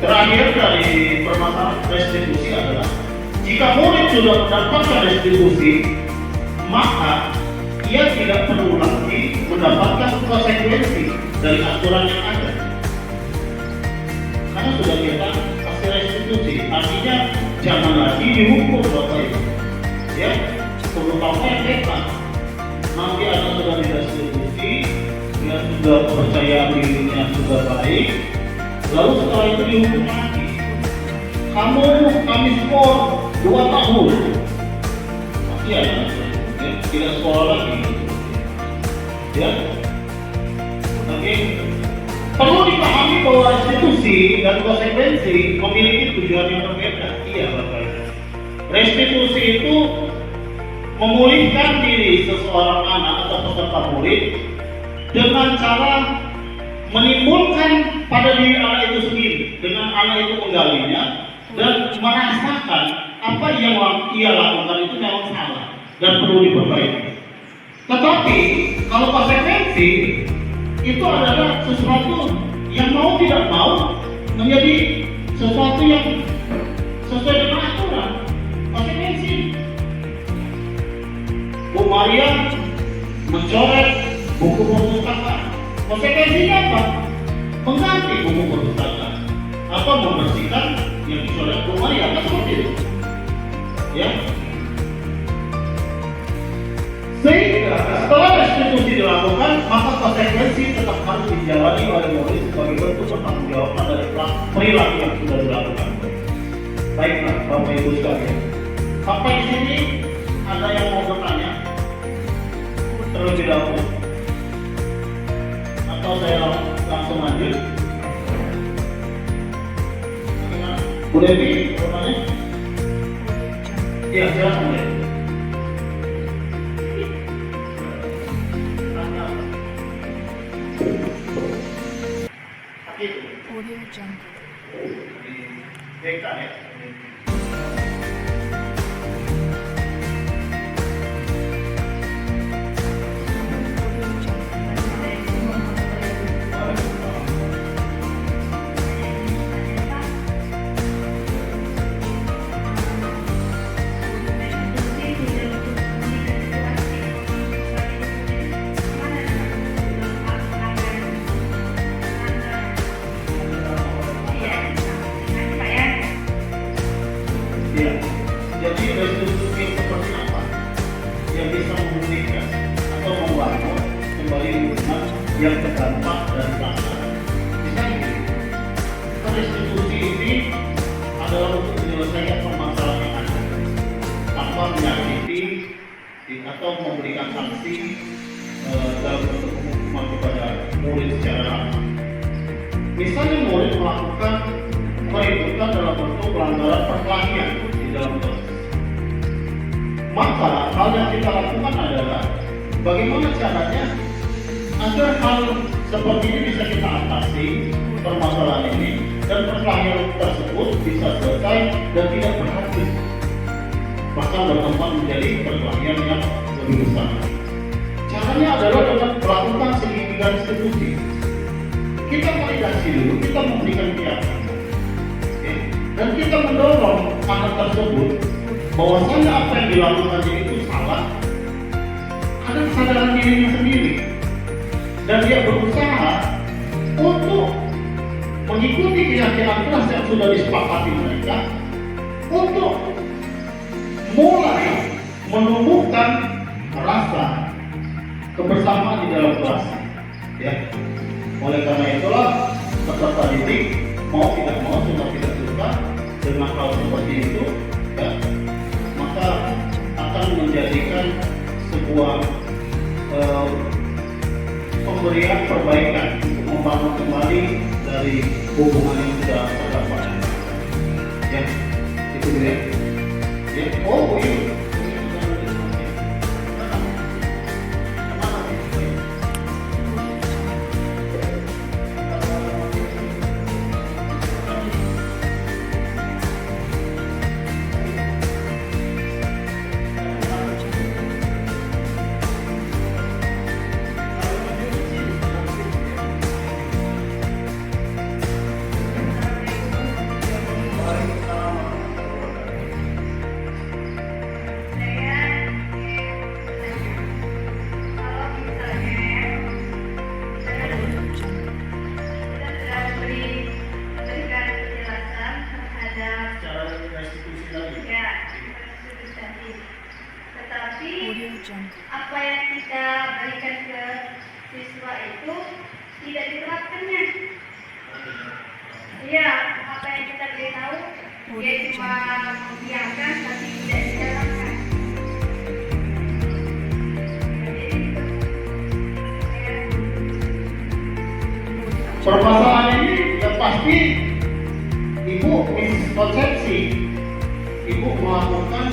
Terakhir dari permasalahan restitusi adalah jika murid sudah mendapatkan restitusi, maka ia tidak perlu lagi mendapatkan konsekuensi dari aturan yang ada. Karena sudah kita kasih restitusi, artinya jangan lagi dihukum Bapak Ibu. Ya, terutama yang nekat. Nanti anak sudah direstitusi, dia sudah percaya dirinya sudah baik. Lalu setelah itu dihukum lagi. Kami skor 2 tahun. Pasti ada ya, tidak sekolah lagi. Ya. Oke. Perlu dipahami bahwa restitusi dan konsekuensi memiliki tujuan yang berbeda. Iya Bapak Ibu. Restitusi itu memulihkan diri seseorang anak atau peserta murid dengan cara menimbulkan pada diri anak itu sendiri, dengan anak itu menggalinya dan merasakan apa yang ia lakukan itu memang salah dan perlu diperbaiki. Tetapi kalau konsekuensi itu adalah sesuatu yang mau tidak mau menjadi sesuatu yang sesuai dengan aturan. Konsekuensi Bu Maria mencoret buku perpustakaan. Konsekuensinya apa? Mengganti buku perpustakaan atau membersihkan yang dicoret Bu Maria, kan seperti itu. Ya. Sehingga setelah restitusi dilakukan, maka konsekuensi tetap harus dijalani oleh murid sebagai bentuk pertanggungjawaban dari perilaku yang sudah dilakukan. Baiklah, Bapak Ibu sekalian. Sampai di sini ada yang mau bertanya terlebih dahulu, atau saya langsung lanjut? Bagaimana? Bu Devi, bertanya? Iya, silakan Bu Devi. Audio Jungle. BK ya. Ya. Jadi restitusi seperti apa yang bisa memulihkan atau membangun kembali hubungan yang terdampak dari pelanggaran? Misalnya, restitusi ini adalah untuk menyelesaikan permasalahan yang ada tanpa menyakiti atau memberikan sanksi dalam bentuk hukuman kepada murid secara langsung. Misalnya murid melakukan keributan dalam bentuk pelanggaran perkelahian di dalam kelas. Maka hal yang kita lakukan adalah bagaimana caranya agar hal seperti ini bisa kita atasi permasalahan ini dan perkelahian tersebut bisa selesai dan tidak berhasil, bahkan berkembang menjadi perkelahian yang lebih besar. Caranya adalah dengan melakukan segitiga restitusi. Kita validasi dulu, kita memberikan keyakinan. Dan kita mendorong anak tersebut bahwasanya apa yang dilakukan itu salah. Ada kesadaran dirinya sendiri dan dia berusaha untuk mengikuti keyakinan keras yang sudah disepakati mereka untuk mulai menumbuhkan rasa kebersamaan di dalam kelas. Ya. Oleh karena itulah peserta didik mau tidak mau, suka tidak suka dengan hal seperti itu, ya, maka akan menjadikan sebuah pemberian perbaikan untuk membangun kembali dari hubungan yang sudah terdapat. Ya, itu dia. Ya, oh iya. Apa yang kita berikan ke siswa itu tidak diterapkannya. Iya, apa yang kita beritahu dia cuma membiarkan tapi tidak dijalankan. Permasalahan ini yang pasti ibu miskonsepsi. Ibu melakukan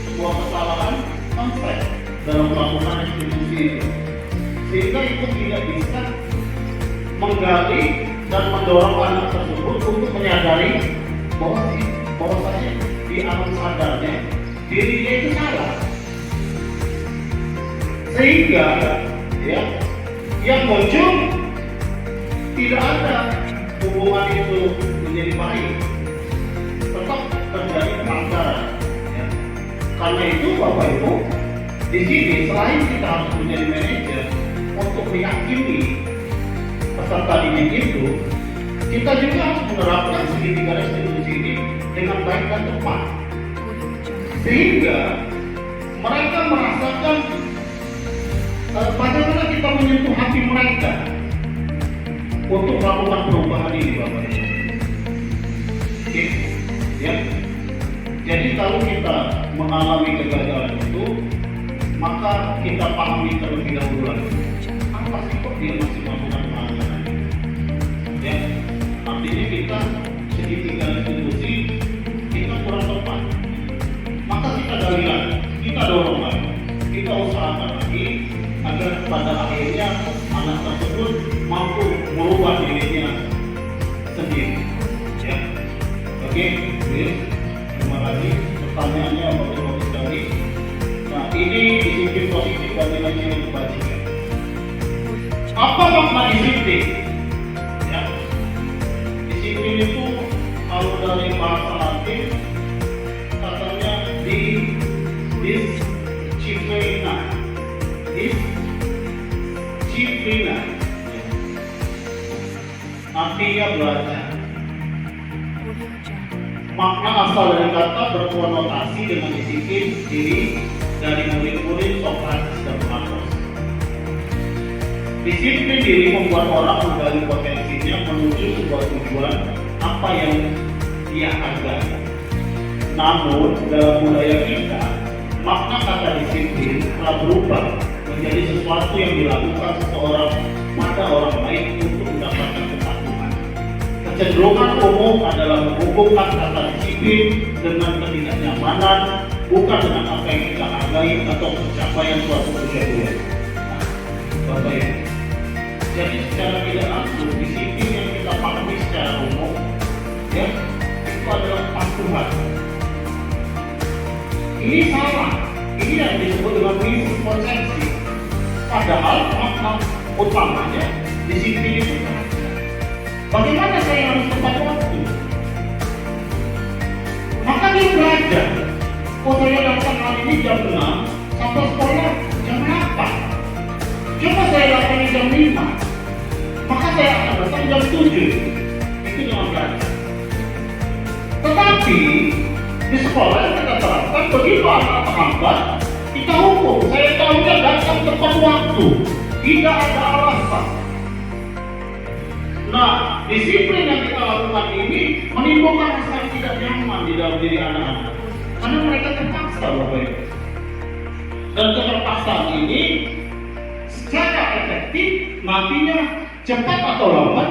sebuah kesalahan konsep dalam melakukan restitusi itu, sehingga ibu tidak bisa menggali dan mendorong anak tersebut untuk menyadari bahwasanya di alam sadarnya dirinya itu salah, sehingga ya yang muncul tidak ada hubungan itu menjadi baik, tetap terjadi pelanggaran. Ya. Karena itu Bapak Ibu, di sini selain kita harus menjadi manajer untuk meyakini peserta didik itu, kita juga harus menerapkan segitiga restitusi ini dengan baik dan tepat, sehingga mereka merasakan bagaimana kita menyentuh hati mereka untuk melakukan perubahan ini, Bapak Ibu. Oke, ya. Jadi kalau kita mengalami kegagalan itu, maka kita pahami terlebih dahulu lagi. Apa sih kok dia masih melakukan pelanggaran? Ya, artinya kita segitiga institusi kita kurang tepat. Maka kita gali lagi, kita dorong lagi, kita usahakan lagi agar pada akhirnya anak tersebut mampu merubah dirinya sendiri. Ya, oke, terima kasih. Pertanyaannya bagus sekali. Nah, ini disiplin positif dan nilai-nilai kebajikan. Apa makna disiplin? Ya, disiplin itu kalau dari bahasa Latin katanya disciplina. Disciplina artinya belajar. Makna asal dari kata berkonotasi dengan disiplin diri dari murid-murid Sokrates dan Plato. Disiplin diri membuat orang menggali potensinya menuju sebuah tujuan apa yang dia hargai. Namun dalam budaya kita, makna kata disiplin telah berubah menjadi sesuatu yang dilakukan seseorang pada orang lain untuk mendapatkan kepatuhan. Kecenderungan umum adalah menghubungkan kata disiplin dengan ketidaknyamanan, bukan dengan apa yang kita hargai atau pencapaian suatu tujuan. Bapak Ibu, jadi secara tidak langsung disiplin yang kita pahami secara umum, ya, itu adalah kepatuhan. Ini salah. Ini yang disebut dengan prinsip konsepsi. Padahal makna utamanya disiplin itu. Bagaimana saya harus tepat waktu? Maka dia belajar. Oh, saya datang hari ini jam 6 sampai sekolah jam 8. Coba saya datang jam 5. Maka saya akan datang jam 7. Itu dengan belajar. Tetapi di sekolah yang kita terapkan begitu anak terlambat, kita hukum. Saya tahunya datang tepat waktu, tidak ada alasan. Nah, disiplin yang kita lakukan ini menimbulkan rasa tidak nyaman di dalam diri anak-anak, karena mereka terpaksa, Bapak Ibu. Dan keterpaksaan ini secara efektif nantinya cepat atau lambat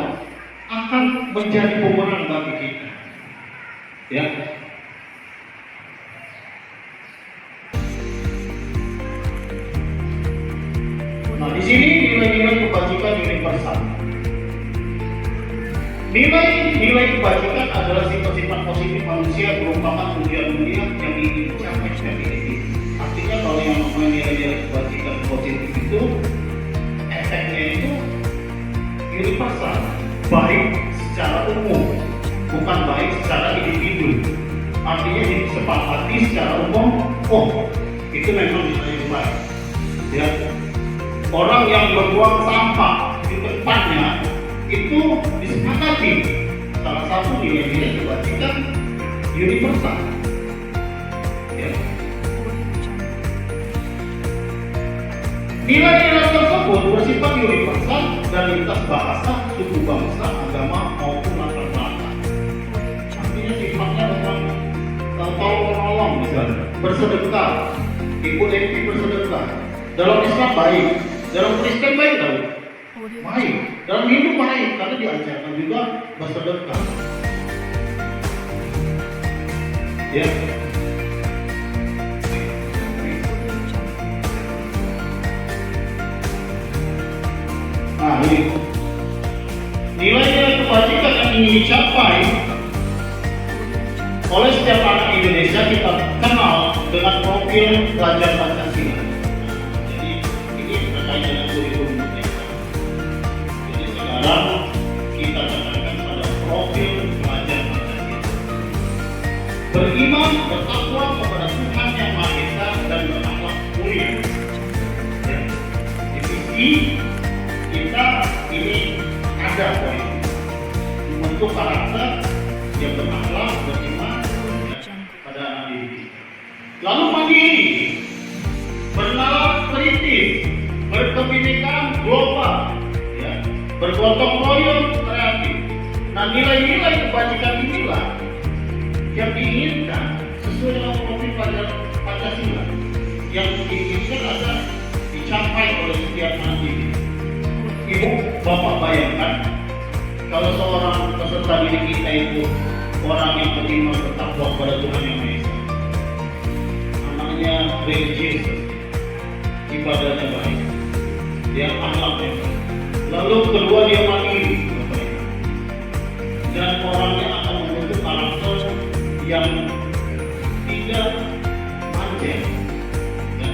akan menjadi bumerang bagi kita. Ya. Nah, di sini nilai-nilai kebajikan universal. Nilai kebajikan adalah sifat-sifat positif manusia merupakan tujuan mulia yang ingin dicapai dan dimiliki. Artinya kalau yang namanya nilai-nilai kebajikan positif itu efeknya itu universal, baik secara umum, bukan baik secara individu. Artinya disepakati secara umum, oh itu memang nilai baik. Ya. Orang yang membuang sampah di tempatnya itu disepakati salah satu nilai-nilai kebajikan universal. Ya. Nilai-nilai tersebut bersifat universal dan lintas bahasa, suku bangsa, agama maupun latar belakang. Artinya sifatnya tentang tolong menolong, misalnya bersedekah, ikut epi bersedekah. Dalam Islam baik, dalam Kristen baik tahu. Baik, dalam Hindu baik karena diajarkan juga bersedekah. Ya. Nah, ini nilai-nilai kebajikan yang ingin dicapai oleh setiap anak Indonesia kita kenal dengan profil pelajar Pancasila. Jadi ini terkait dengan kurikulum kita. Jadi sekarang kita katakan pada profil pelajar Pancasila. Beriman, bertakwa kepada Tuhan Yang Maha Esa dan berakhlak mulia. Ya. Di sisi kita ini ada poin membentuk karakter yang berakhlak, beriman pada anak didik. Lalu mandiri, bernalar kritis, bergotong royong, kreatif. Nah, nilai-nilai kebajikan inilah yang diinginkan sesuai dengan profil Pancasila yang diinginkan agar dicapai oleh setiap anak didik. Ibu, bapak bayangkan kalau seorang peserta didik kita itu orang yang beriman bertakwa kepada Tuhan Yang Maha Esa, anaknya religius, ibadahnya baik, dia akhlaknya baik, lalu kedua dia mandiri, dan orangnya akan membentuk karakter yang tidak manja. Ya.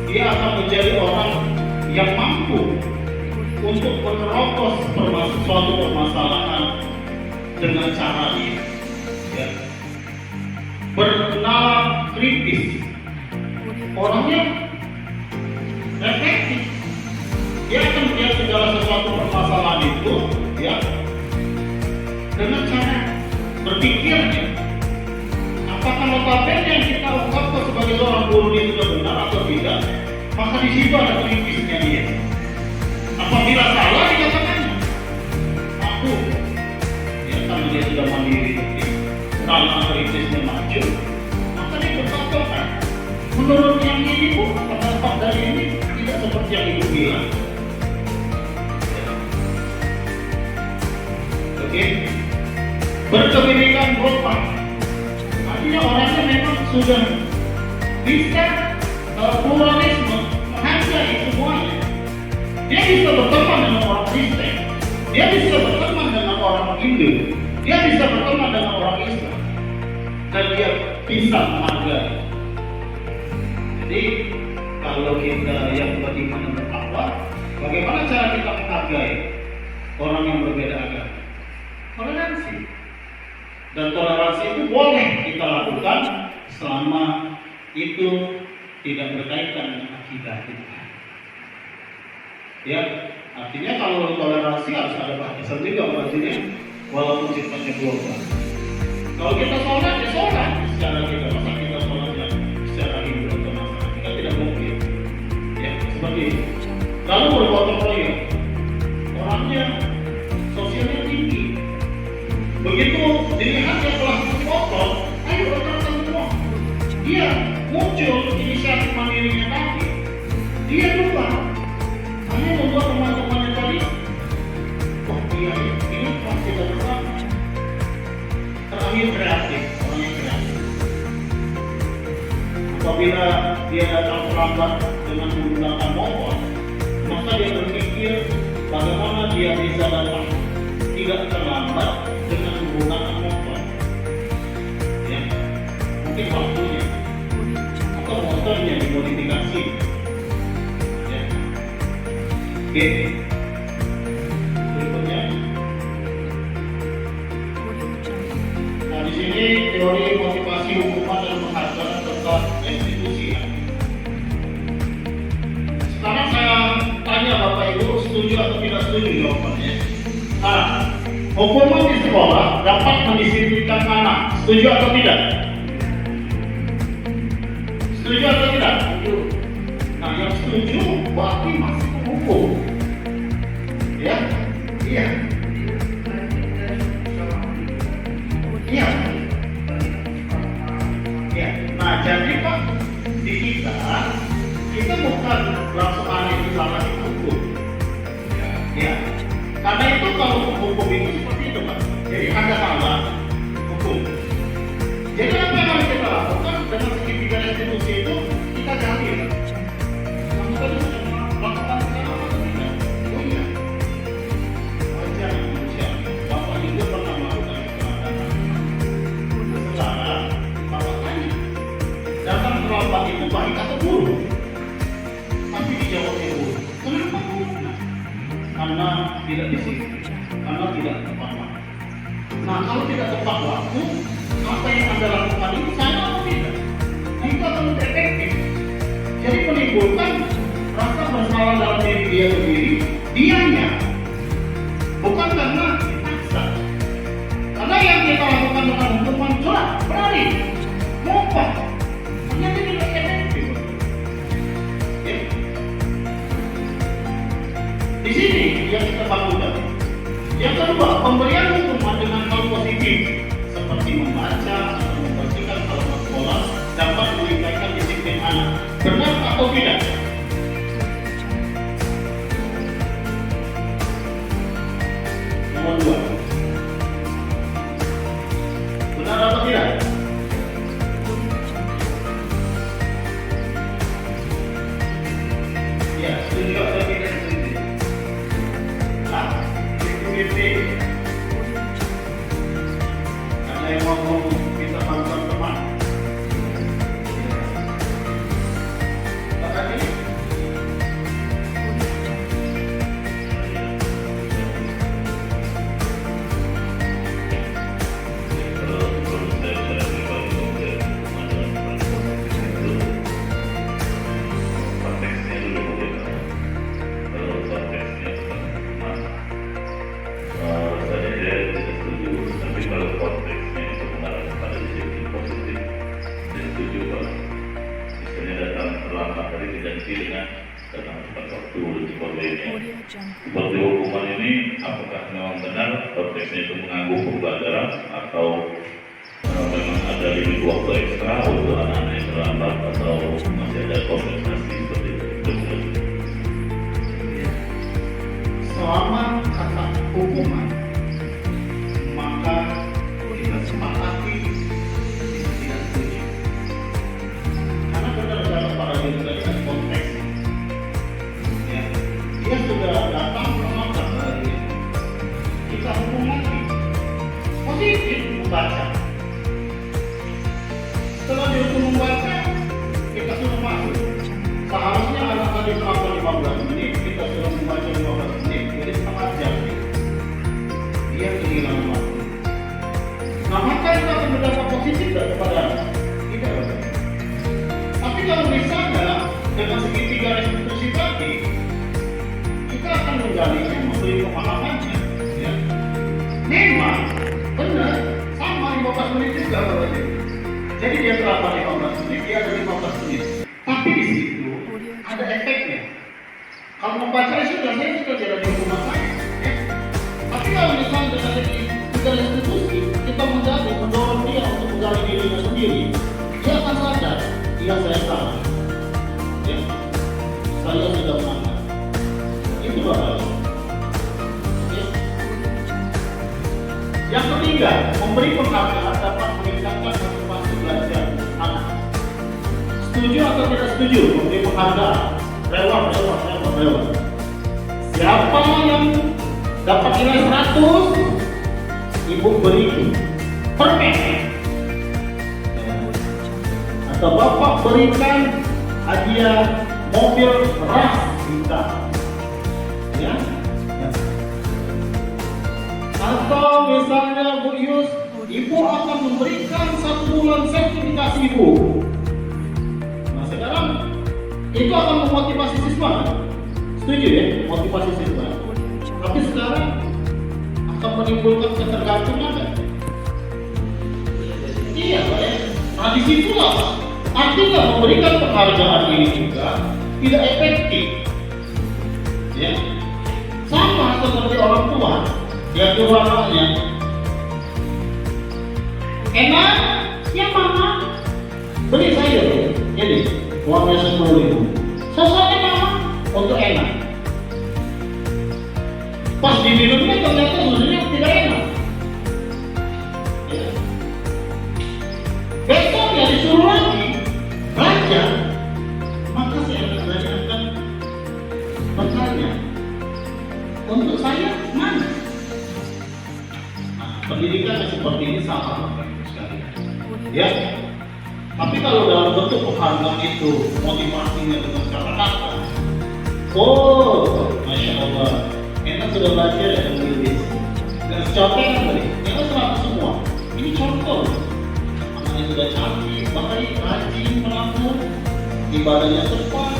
Dia akan menjadi orang yang mampu untuk menerobos suatu permasalahan dengan cara dia, ya. Bernalar kritis, orangnya reflektif. Dia akan melihat segala sesuatu permasalahan itu, ya, dengan cara berpikirnya. Apakah notabene yang kita ungkapkan sebagai seorang guru itu sudah benar atau tidak? Maka di situ ada kritisnya dia. Apabila salah dikatakannya, aku, ya, karena dia sudah mandiri, karena kritisnya maju, maka dia berkatakan, menurut yang ini pun pendapat dari ini tidak seperti yang ibu bilang. Oke, berkebinekaan global, artinya orangnya memang sudah bisa pluralisme, menghargai semuanya. Dia bisa berteman dengan orang Kristen, dia bisa berteman dengan orang Hindu, dia bisa berteman dengan orang Islam, dan dia bisa menghargai. Jadi kalau kita yang beriman dan bertakwa, bagaimana cara kita menghargai orang yang berbeda agama? Toleransi. Dan toleransi itu boleh kita lakukan selama itu tidak berkaitan dengan akidah kita. Ya, artinya kalau toleransi harus ada batasan juga artinya, walaupun sifatnya global. Kalau kita sholat, ya sholat secara kita, masa kita sholatnya secara Hindu atau Nasrani, kita tidak mungkin. Ya, seperti itu. Lalu bergotong royong, orangnya sosialnya tinggi. Begitu dilihat dia telah kotor, ayo rekan-rekan semua. Dia muncul inisiatif mandirinya tadi. Dia lupa. Hanya membuat teman-temannya tadi. Wah, dia ini pasti bersama. Terakhir kreatif, orang yang kreatif. Apabila dia datang terlambat dengan menggunakan motor, maka dia berpikir bagaimana dia bisa datang tidak terlambat dengan menggunakan motor. Ya, mungkin waktunya atau motornya dimodifikasi. Ya. Oke. Berikutnya. Nah, di sini teori motivasi hukuman dan penghargaan serta institusi. Ya. Sekarang saya tanya Bapak Ibu, setuju atau tidak setuju jawabannya? Nah, hukuman di sekolah dapat mendisiplinkan anak. Setuju atau tidak? Setuju atau tidak? Nah, yang setuju berarti masih menghukum. Ya? Iya. Iya. Ya. Nah, jadi Pak, di kita bukan langsung aneh di sana dihukum. Ya. Karena itu kalau hukum itu seperti itu Pak. Jadi ada salah hukum. Jadi apa yang harus kita lakukan dengan segitiga institusi itu kita cari. Kamu tadi sudah melakukan apa atau tidak? Oh iya. Wajar manusia. Bapak juga pernah melakukan kesalahan. Sekarang Bapak tanya, datang terlambat itu baik atau buruk? Tapi dijawabnya buruk. Kenapa buruk? Karena tidak disiplin, karena tidak tepat waktu. Nah, kalau tidak tepat waktu, apa yang Anda lakukan ini salah atau tidak? Nah, itu akan lebih efektif. Jadi menimbulkan rasa bersalah dalam diri dia sendiri, dianya, bukan karena dipaksa. Karena yang kita lakukan dengan hukuman sudah berani, mumpah, ternyata tidak efektif. Ya. Di sini yang kita bangunkan. Yang kedua, pemberian hukuman dengan hal positif seperti membaca atau membersihkan halaman sekolah dapat meningkatkan disiplin anak. Benar atau tidak? Nomor 2. Benar atau tidak? Ya, setuju atau tidak setuju? Nah, itu. Ada yang mau kita bantuan teman? Apa ini? Seperti hukuman ini, apakah memang benar konteksnya itu mengganggu pembelajaran atau memang ada limit waktu ekstra untuk anak-anak yang terlambat atau masih ada kompensasi seperti itu? Selama kata hukuman, maka kita sepakati kita tidak setuju. Karena benar dalam paradigma konteks. Ya, dia sudah datang melanggar dari kita hukum lagi. Positif membaca. Setelah dihukum membaca, kita sudah masuk. Seharusnya anak tadi selama 15 menit, kita sudah membaca 15 menit, jadi setengah jam. Dia kehilangan waktu. Nah, maka kita akan mendapat positif kepada anak. Tidak ada. Tapi kalau misalnya dengan segitiga restitusi tadi, kita akan menggalinya, memberi pemahamannya. Ya. Memang benar sama 15 menit juga berarti. Jadi dia terlambat 15 menit, dia ada 15 menit. Tapi di situ ada efeknya. Kalau membaca sudah saya sudah jadi hukuman saya. Ya. Tapi kalau misalnya dengan segitiga restitusi, kita mendorong dia untuk menggali dirinya sendiri, dia akan sadar, iya saya salah. Ya. Saya sudah melanggar. Itu bahaya. Ya. Yang ketiga, memberi penghargaan dapat meningkatkan motivasi belajar anak. Setuju atau tidak setuju memberi penghargaan? Reward. Siapa yang dapat nilai 100, ibu beri permen. Atau bapak berikan hadiah mobil ras kita. Ya. Atau misalnya Bu Yus, ibu akan memberikan 1 bulan sertifikasi ibu. Nah sekarang itu akan memotivasi siswa. Setuju ya, motivasi siswa. Tapi sekarang akan menimbulkan ketergantungan kan? Iya, Pak ya. Nah disitulah artinya memberikan penghargaan ini juga tidak efektif. Ya. Sama seperti orang tua yang tua anaknya enak, ya mama beli sayur jadi uangnya 10.000, sosoknya mama untuk enak. Pas diminumnya ternyata susunya tidak enak. Ya. Besok ya disuruh lagi belanja, maka saya akan bertanya, untuk saya mana? Nah, pendidikan seperti ini sama sekali. Ya. Tapi kalau dalam bentuk penghargaan itu motivasinya dengan kata-kata, oh, masya Allah, enak sudah belajar ya menulis. Dan contohnya tadi, kita serap semua. Ini contoh. Anaknya sudah cantik, baik, rajin, melangkung, ibadahnya tepat,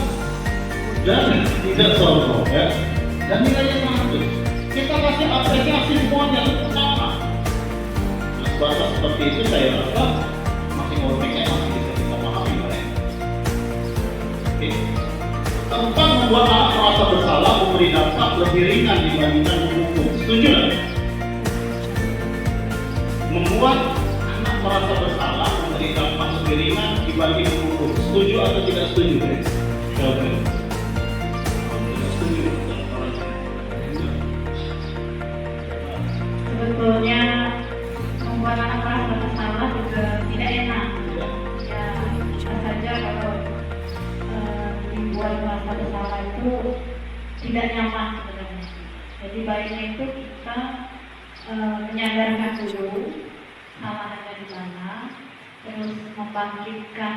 dan tidak sombong, ya. Dan nilainya bagus. Kita kasih apresiasi semuanya sama. Nah, bahasa seperti itu saya rasa konteksnya masih bisa kita pahami mereka. Oke. Tentang membuat anak merasa bersalah, memberi dampak lebih lebih ringan dibandingkan menghukum. Setuju nggak? Membuat anak merasa bersalah memberi dampak lebih ringan dibanding menghukum. Setuju atau tidak setuju? Jawabnya. Setuju. Sebetulnya membuat anak merasa bersalah juga tidak enak. Ya, bisa saja kalau dibuat merasa bersalah itu tidak nyaman sebenarnya. Jadi baiknya itu kita menyadarkan dulu kesalahannya di mana, terus membangkitkan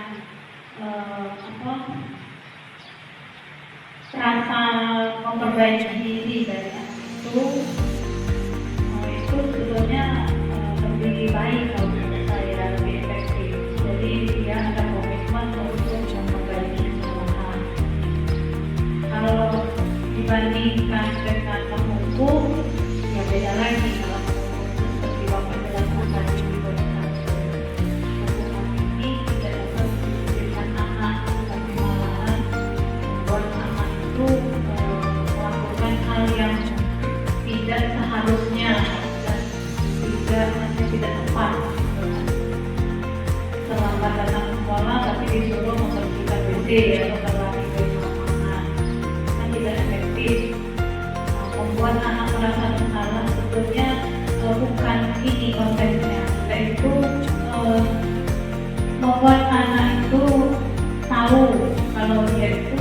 rasa memperbaiki diri dari anak itu. Itu sebetulnya lebih baik kalau menurut saya, lebih efektif. Jadi dia ada komitmen untuk memperbaiki kesalahan. Kalau dibandingkan dengan menghukum, ya beda lagi. Kalau menghukum seperti waktu dilakukan tadi di komunikasi, hukuman ini tidak dapat diberikan anak, tapi malahan membuat anak itu melakukan hal yang tidak seharusnya dan tidak tepat. Terlambat datang ke sekolah tapi disuruh membersihkan WC atau berlari ke lapangan, kan tidak efektif. Membuat anak merasa bersalah sebetulnya bukan ini konteksnya, yaitu membuat anak itu tahu kalau dia itu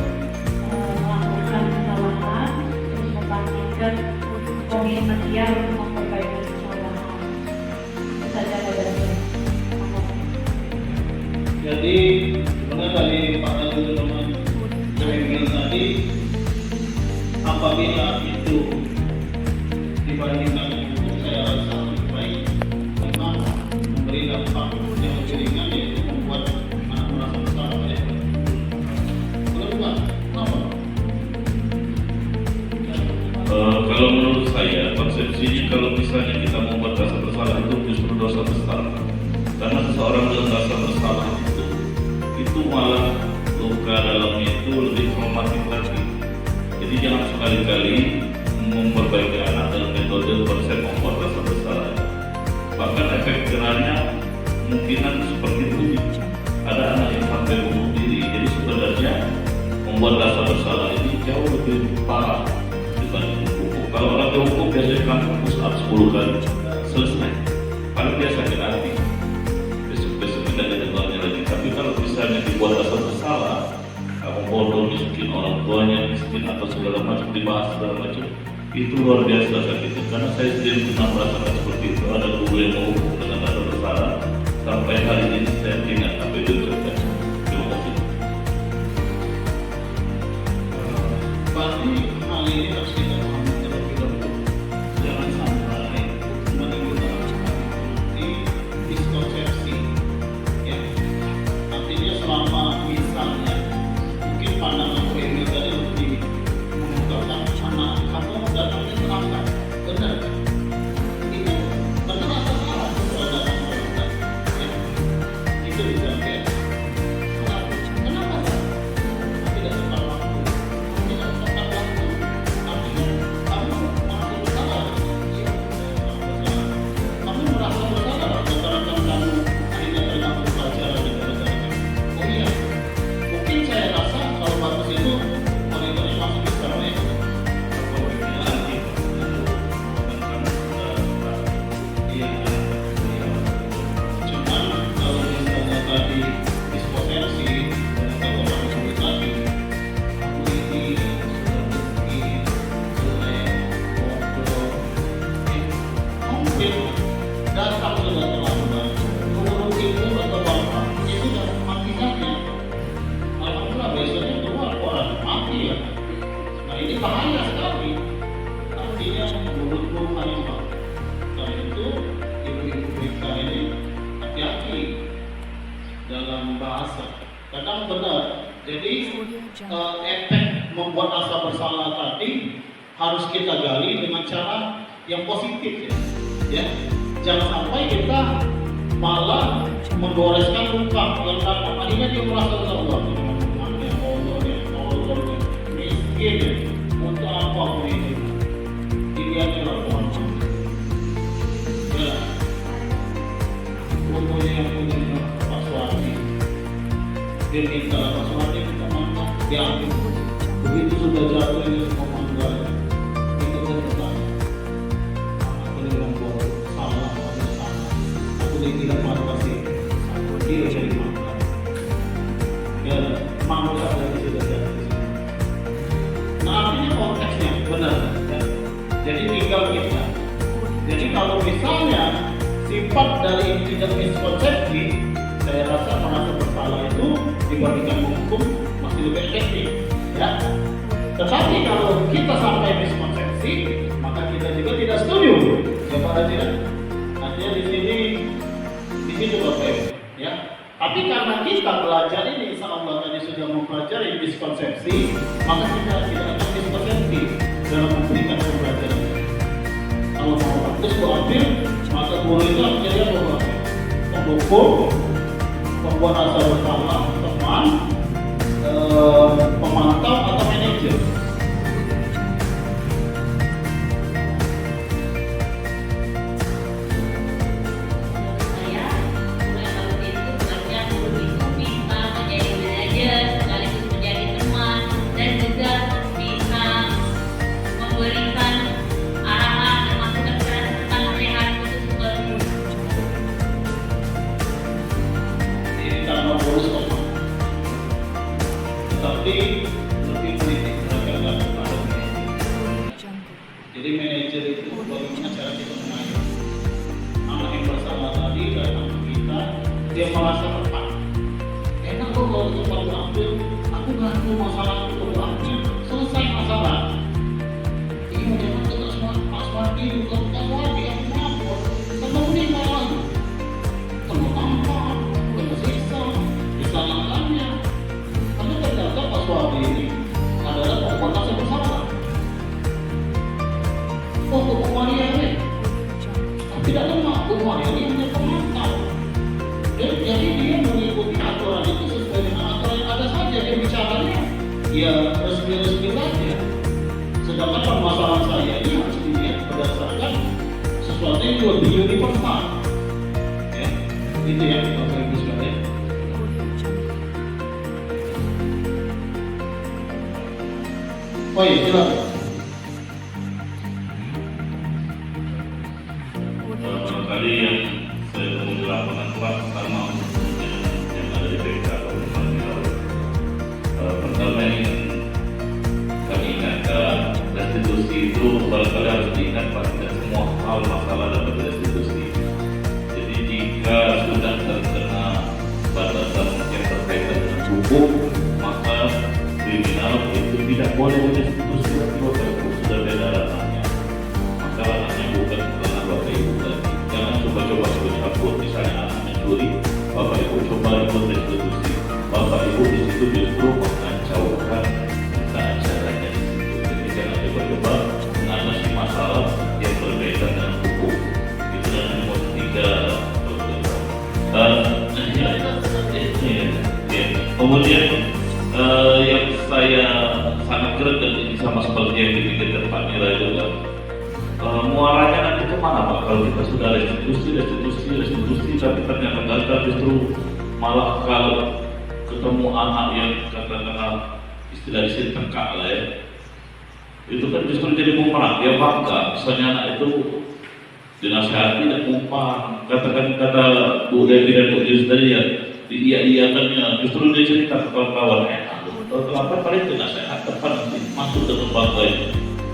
melakukan kesalahan, terus membangkitkan komitmen dia untuk memperbaiki kesalahan. Itu saja pada saya. Jadi sebenarnya dari Pak teman-teman Gremil tadi, apabila itu dibandingkan dengan saya rasa lebih baik memang memberi dampak yang lebih ringan, yaitu membuat anak merasa bersalah. Kenapa? Kalau menurut saya, konsepsinya kalau misalnya kita membuat rasa bersalah itu justru dosa besar. Karena seseorang dengan rasa bersalah itu malah luka dalamnya itu lebih traumatik lagi. Jadi jangan sekali-kali memperbaiki anak dengan metode konsep membuat rasa bersalah. Bahkan efek jerahnya kemungkinan seperti itu. Ada anak yang sampai bunuh diri. Jadi sebenarnya membuat rasa bersalah ini jauh lebih parah dibanding hukum. Kalau orang dihukum biasanya kan push up 10 kali selesai. Paling dia sakit hati. Besok tidak ada dengarnya lagi. Tapi kalau misalnya dibuat rasa bersalah, kamu bodoh, miskin, orang tuanya miskin atau segala macam, dibahas segala macam, itu luar biasa sakitnya. Karena saya sendiri pernah merasakan seperti itu. Ada guru yang menghukum dengan rasa bersalah. Sampai hari ini saya ingat apa itu diucapkan. Terima kasih. Berarti hal ini harus kita pahami terlebih dahulu. Jangan sampai menimbulkan diskonsepsi. Ya. Artinya selama misalnya mungkin pandangan Gremil tadi lebih mengungkapkan anak kamu datangnya terlambat, benar? Itu benar atau salah kalau datang terlambat? Ya. Itu bisa ya. Kenapa? Tidak tepat waktu. Tidak tepat waktu. Artinya kamu merasa bersalah. Kamu merasa bersalah berdasarkan kamu akhirnya terganggu pelajaran di negara. Oh iya, mungkin saya rasa kalau bagus itu monitornya masih bisa ya. Cuman kalau misalnya tadi dispotensi dan kalau orang sebut tadi aku ini sudah bukti jelek, bodoh, mungkin datang sudah terlambat, menurut ibu atau bapak itu sudah mati saja. Alhamdulillah besoknya keluar orang mati ya. Nah ini bahaya sekali. Artinya menurutku hanya karena itu ibu-ibu kita ini hati-hati dalam bahasa. Kadang benar. Jadi efek membuat rasa bersalah tadi harus kita gali dengan cara yang positif ya. Ya. Jangan sampai kita malah menggoreskan luka yang dalam akhirnya dia merasa bersalah. Allah ya, miskin ya. Untuk apa aku ini? kalau misalnya sifat dari tidak miskonsepsi, saya rasa merasa bersalah itu dibandingkan menghukum masih lebih efektif, ya. Tetapi kalau kita sampai miskonsepsi, maka kita juga tidak setuju, ya pada tidak. Artinya di situ Bapak Ibu, ya. Tapi karena kita belajar ini, insya Allah tadi sudah mempelajari miskonsepsi, maka kita tidak akan miskonsepsi dalam memberikan pembelajaran. Kalau mau praktis ambil, maka guru itu menjadi apa? Pengukur, pembuat rasa bersalah, teman, pemantau atau manajer. Saya mulai tahun itu belajar guru itu bisa menjadi manajer sekaligus menjadi teman dan juga bisa memberikan arahan dan masukan tentang nasihat khusus buat guru. Ini karena boros teman. Tetapi lebih kritik terhadap kepada manajer. Jadi manajer itu bagaimana cara kita mengajar anak yang bersalah tadi dan anak kita, dia merasa tepat. Enak kok kalau kita ambil, aku bantu masalah itu ambil, selesai masalah. Ini jangan kita semua asmati, bukan asmati, aku mampu. Kalau ini malah kena tampar, kena siksa, disalahkannya. Karena ternyata Pak Suami ini adalah perempuan yang bersalah. Oh, Bu Maria ini tidak lemah, Bu Maria ini hanya pemantau. Jadi dia mengikuti aturan itu sesuai dengan aturan yang ada saja. Dia bicaranya ya resmi-resmi saja. Sedangkan permasalahan saya ini harus dilihat berdasarkan sesuatu yang lebih universal. Ya, itu yang Bapak Ibu sekalian. Oh iya, silakan. Tadi yang saya temui di lapangan Pak, pertama yang ada di BK atau pertama yang kami ingatkan, restitusi itu barangkali harus diingat Pak, tidak semua hal masalah dapat restitusi. Jadi jika sudah terkena batasan yang berkaitan dengan hukum, maka kriminal itu tidak boleh restitusi lagi Bapak Ibu, sudah beda ranahnya. Maka ranahnya bukan ranah Bapak Ibu lagi. Jangan coba-coba cabut, misalnya anak mencuri, Bapak Ibu coba ikut restitusi. Bapak Ibu di situ justru mengacaukan tata acaranya di situ. Jadi jangan coba-coba mengatasi masalah yang berkaitan dengan hukum. Itu yang nomor 3. Kemudian yang saya sangat keren dan ini sama seperti yang dipikirkan Pak Mira juga. Muaranya nanti kemana Pak? Kalau kita sudah restitusi, tapi ternyata gagal, justru malah kalau ketemu anak yang katakanlah istilah di sini tengkak lah ya, itu kan justru jadi bumerang. Dia bangga, misalnya anak itu dinasihati dan umpan, katakan kata Bu Devi dan Bu Yus tadi ya, iya-iyakannya, justru dia cerita ke kawan-kawan, kenapa paling dinasihat tepat masuk ke bangga ini.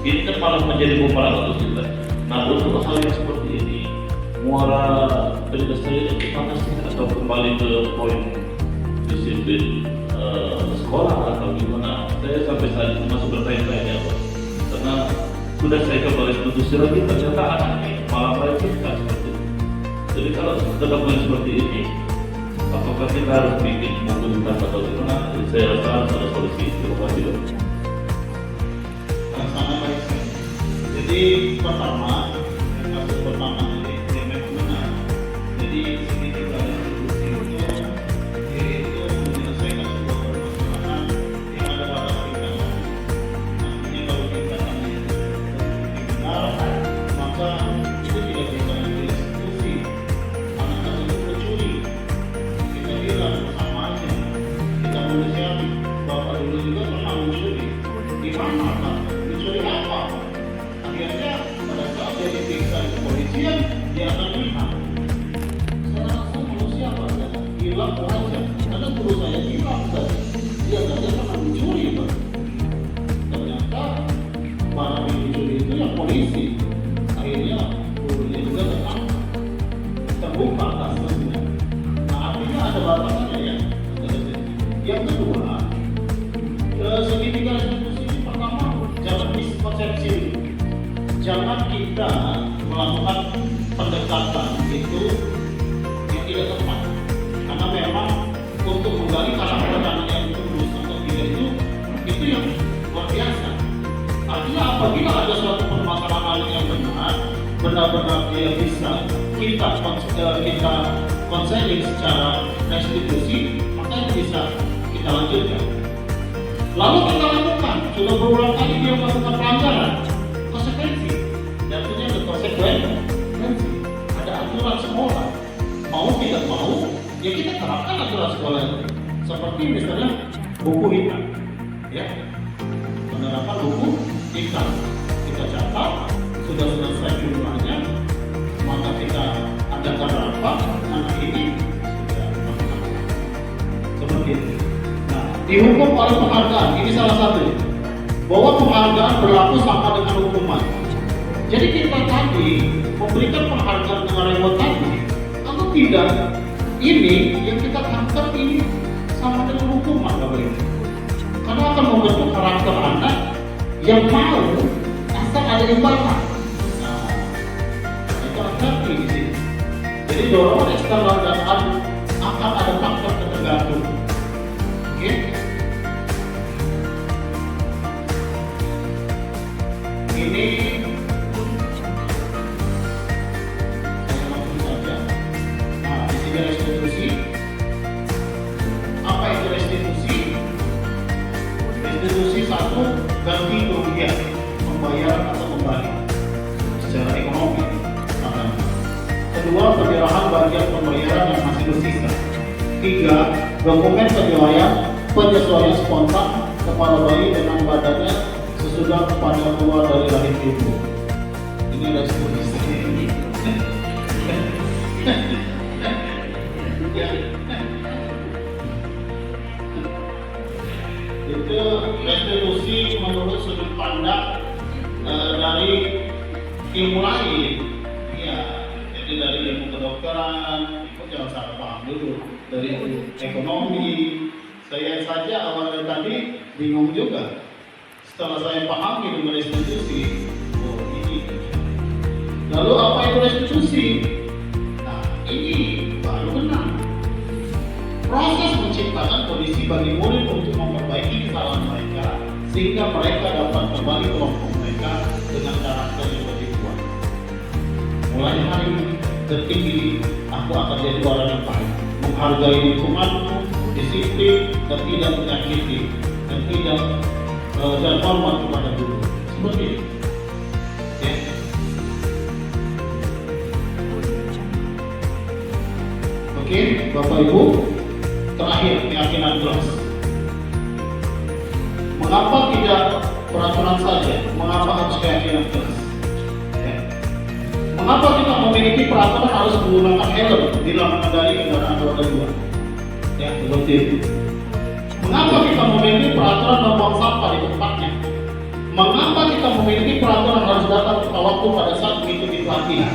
Ini kan malah menjadi bumerang untuk kita. Nah, untuk hal yang seperti ini, muara penyelesaian itu panasnya atau kembali ke poin disiplin sekolah atau gimana? Saya sampai saat ini masih bertanya-tanya Pak. Karena sudah saya coba restitusi lagi, ternyata anaknya malah melecehkan seperti itu. Jadi kalau tetap seperti ini, apakah kita harus bikin buku tentang atau gimana? Saya rasa harus ada solusi. Terima kasih Dok. Sangat baik sekali. Jadi pertama, kasus pertama ini dia memang benar. Jadi sini kita restitusi itu yaitu menyelesaikan sebuah permasalahan yang ada pada kita. Artinya kalau kita hanya benar, maka itu tidak bisa direstitusi. Anak tersebut mencuri, kita bilang sama aja. Kita manusiawi. Bapak dulu juga pernah mencuri. Di mana Pak? Mencuri apa? Akhirnya pada saat introspeksi dulu. Jangan kita melakukan pendekatan itu yang tidak tepat, karena memang untuk menggali karakter anak yang tulus atau tidak itu yang luar biasa. Artinya apabila ada suatu permasalahan yang benar-benar dia bisa kita konseling secara restitusi, maka itu bisa kita lanjutkan. Lalu kita lakukan, sudah berulang kali dia melakukan pelanggaran, konsekuensi, jatuhnya ke konsekuensi. Ada aturan sekolah, mau tidak mau, ya kita terapkan aturan sekolah itu. Seperti misalnya buku hitam, ya, penerapan buku hitam, kita catat, sudah selesai jumlahnya, maka kita adakan rapat, anak ini sudah melakukan seperti itu. Nah, dihukum oleh penghargaan, ini salah satu, bahwa penghargaan berlaku sama dengan hukuman. Jadi kita tadi memberikan penghargaan dengan reward tadi, kalau tidak, ini yang kita tangkap ini sama dengan hukuman, Bapak Ibu. Karena akan membentuk karakter anak yang mau asal ada imbalan. Nah, itu hati di sini. Jadi dorongan eksternal dan akan ada faktor ketergantungan. Oke? Ini saya langsung saja. Nah, di sini restitusi. Apa itu restitusi? Restitusi satu, ganti kerugian, pembayaran atau kembali secara ekonomi. Kedua, penyerahan bagian pembayaran yang masih bersisa. Tiga, dokumen penyesuaian spontan kepala bayi dengan badannya sesudah pada keluar dari rahim ibu. Ini restitusi. Ya. Itu restitusi menurut sudut pandang dari ilmu lain, ya. Jadi dari ilmu kedokteran, itu jangan salah paham dulu. Dari ilmu ekonomi, saya saja awalnya tadi bingung juga. Setelah saya pahami dengan restitusi, oh ini. Lalu apa itu restitusi? Nah, ini baru benar. Proses menciptakan kondisi bagi murid untuk memperbaiki kesalahan mereka sehingga mereka dapat kembali ke kelompok mereka dengan karakter yang lebih kuat. Mulai hari ini, detik ini, aku akan jadi orang yang baik, menghargai lingkunganku, disiplin, dan tidak menyakiti, dan hormat kepada guru. Seperti itu. Ya. Oke, Bapak Ibu. Terakhir, keyakinan kelas. Mengapa tidak peraturan saja? Mengapa harus keyakinan kelas? Ya. Mengapa kita memiliki peraturan harus menggunakan helm bila mengendari kendaraan roda 2? Ya, seperti itu. Mengapa kita memiliki peraturan membuang sampah di tempatnya? Mengapa kita memiliki peraturan harus datang tepat waktu pada saat mengikuti pelatihan?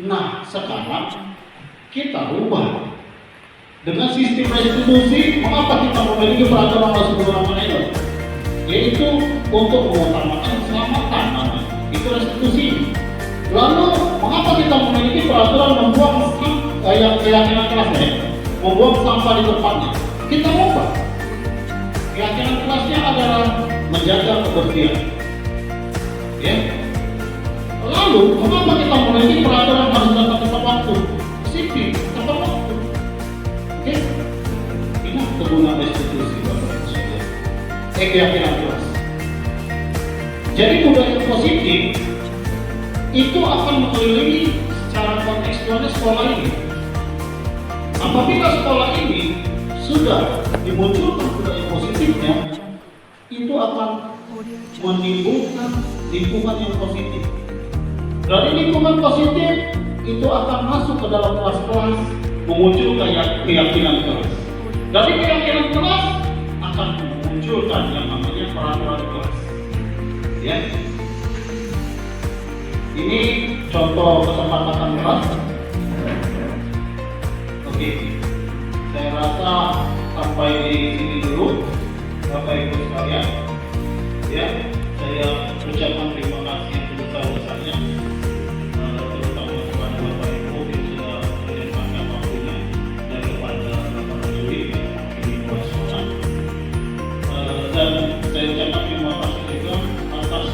Nah, sekarang kita rubah. Dengan sistem restitusi, mengapa kita memiliki peraturan harus menggunakan helm? Yaitu untuk mengutamakan keselamatan namanya. Itu restitusi. Lalu, mengapa kita memiliki peraturan membuang keyakinan kelasnya? Membuang sampah di tempatnya. Kita ubah. Keyakinan kelasnya adalah menjaga kebersihan. Ya. Lalu, mengapa kita memiliki peraturan harus datang tepat waktu? Sistem tepat waktu. Oke, ini kegunaan restitusi Bapak Ibu sekalian. Keyakinan kelas. Jadi budaya positif itu akan mengelilingi secara kontekstualnya sekolah ini. Apabila sekolah ini sudah dimunculkan budaya positifnya, itu akan menimbulkan lingkungan yang positif. Dari lingkungan positif itu akan masuk ke dalam kelas-kelas, memunculkan keyakinan kelas. Dari keyakinan kelas akan memunculkan yang namanya peraturan kelas. Ya. Ini contoh kesepakatan kelas. Oke. Saya rasa sampai di sini dulu, Bapak Ibu sekalian. Ya, saya ucapan terima kasih yang sebesar-besarnya, terutama kepada Bapak Ibu yang sudah menyempatkan waktunya dan kepada Bapak Juri ini buat sekolah. Dan saya ucapkan terima kasih juga atas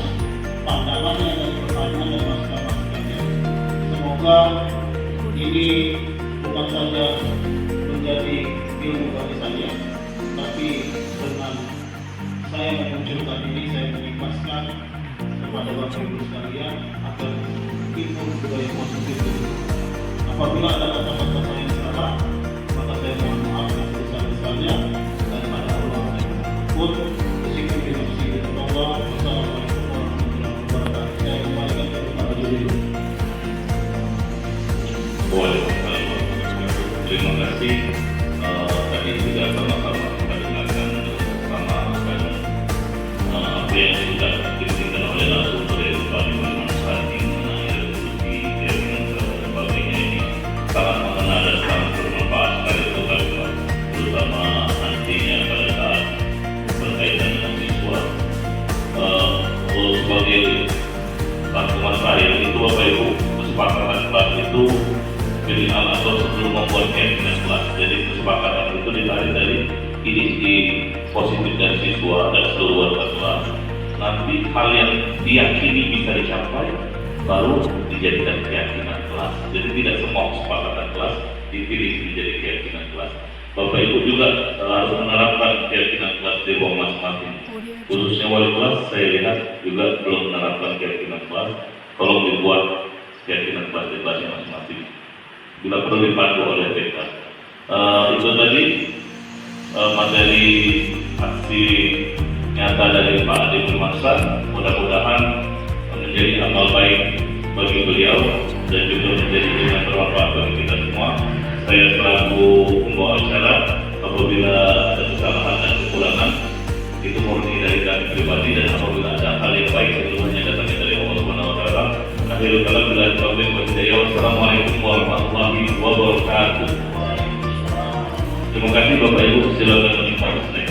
pandangannya dan pertanyaan dan masukan-masukannya. Semoga ini bukan saja menjadi ilmu bagi saya, tapi dengan saya memunculkan ini, saya mengikhlaskan kepada Bapak Ibu sekalian agar ilmu budaya positif itu. Apabila ada kata-kata yang salah, maka saya mohon maaf yang sebesar-besarnya dan pada Allah pun meskipun tidak mesti Allah. Wassalamualaikum warahmatullahi wabarakatuh. Saya kembalikan kepada Juri. Waalaikumsalam warahmatullahi wabarakatuh. Terima kasih. Tadi sudah sama-sama kita dengarkan bersama dan apa yang sudah diberikan oleh narasumber dari Pak Manfaat mengenai diskusi keyakinan dan sebagainya ini sangat mengena dan sangat bermanfaat sekali untuk kita, terutama nantinya pada saat berkaitan dengan siswa. Sebagai rangkuman terakhir itu Bapak Ibu, kesepakatan kelas itu pilihan atau sebelum membuat keyakinan kelas. Jadi kesepakatan itu ditarik dari ide-ide positif dari siswa dan seluruh warga kelas. Nanti hal yang diyakini bisa dicapai baru dijadikan keyakinan kelas. Jadi tidak semua kesepakatan kelas dipilih menjadi keyakinan kelas. Bapak Ibu juga harus menerapkan keyakinan kelas di ruang masing-masing. Khususnya wali kelas, saya lihat juga belum menerapkan keyakinan kelas. Tolong dibuat keyakinan kelas di kelasnya masing-masing. Bila perlu dipandu oleh TK. Itu tadi materi aksi nyata dari Pak Ade Firmansyah. Mudah-mudahan menjadi amal baik bagi beliau dan juga menjadi dengan bermanfaat bagi kita semua. Saya selaku pembawa acara, apabila ada kesalahan dan kekurangan itu murni dari kami pribadi, dan apabila ada hal yang baik seluruhnya datangnya dari Allah Subhanahu wa taala. Akhirul kalam bila taufiq wa hidayah. Wassalamualaikum warahmatullahi wabarakatuh. Terima kasih Bapak Ibu, silakan menikmati snack.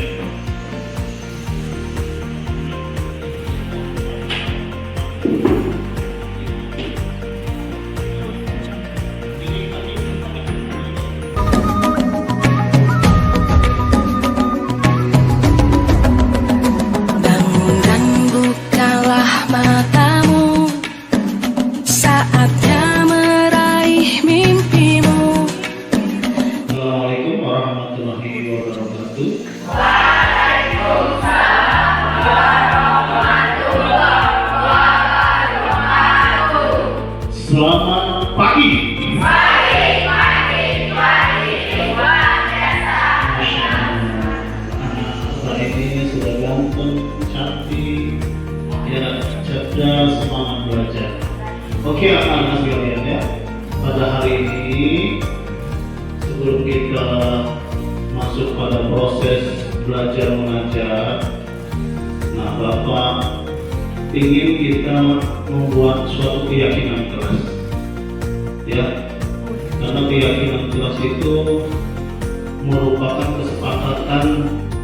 Bangun dan bukalah matamu, saatnya meraih mimpimu. Assalamualaikum warahmatullahi wabarakatuh. Selamat pagi. Anak ini sudah ganteng, cantik, ya cerdas, semangat belajar. Oke anak-anak sekalian ya, pada hari ini sebelum kita masuk pada proses belajar mengajar, nah Bapak ingin kita membuat suatu keyakinan kelas, ya, karena keyakinan kelas itu merupakan kesepakatan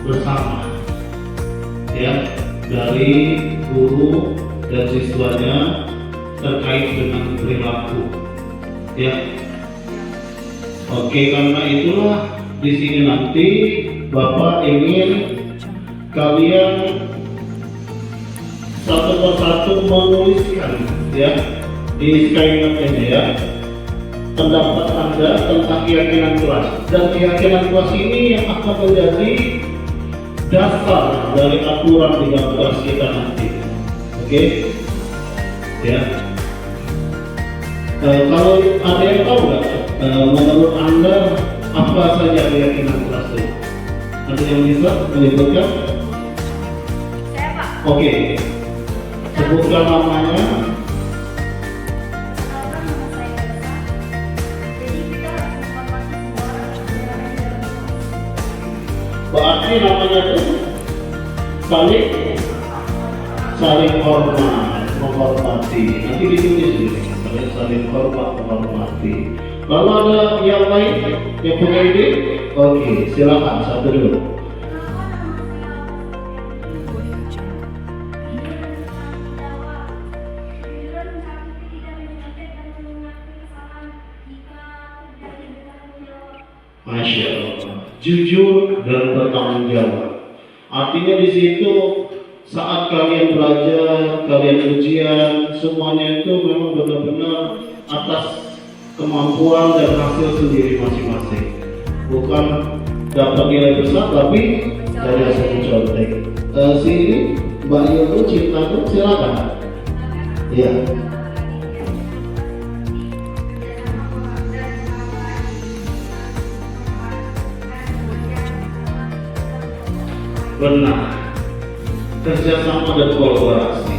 bersama, ya, dari guru dan siswanya terkait dengan perilaku, ya. Oke, karena itulah di sini nanti Bapak ingin kalian satu persatu menuliskan, ya, di Skynet ini, ya, pendapat Anda tentang keyakinan kelas, dan keyakinan kelas ini yang akan menjadi dasar dari aturan di dalam kelas kita nanti. Oke, ya. Kalau ada yang tahu nggak, menurut Anda apa saja keyakinan kelas itu? Ada yang bisa menyebutkan? Saya Pak. Oke, sebutkan namanya. Karena nama saya Elsa, jadi kita harus menghormati semua orang yang berada di dalam kelas. Berarti namanya itu saling hormat, menghormati. Nanti ditulis ini, saling hormat, menghormati. Lalu ada yang lain yang punya ide? Oke, silakan satu dulu. Kenapa nama saya Elsa? Ini tentang kita Masya Allah, jujur dan bertanggung jawab. Artinya di situ saat kalian belajar, kalian ujian, semuanya itu memang benar-benar atas kemampuan dan hasil sendiri masing-masing. Bukan dapat nilai besar, tapi dari hasil contek. Sini Mbak Yono Cinta tuh silakan. Ya. Benar, kerjasama dan kolaborasi.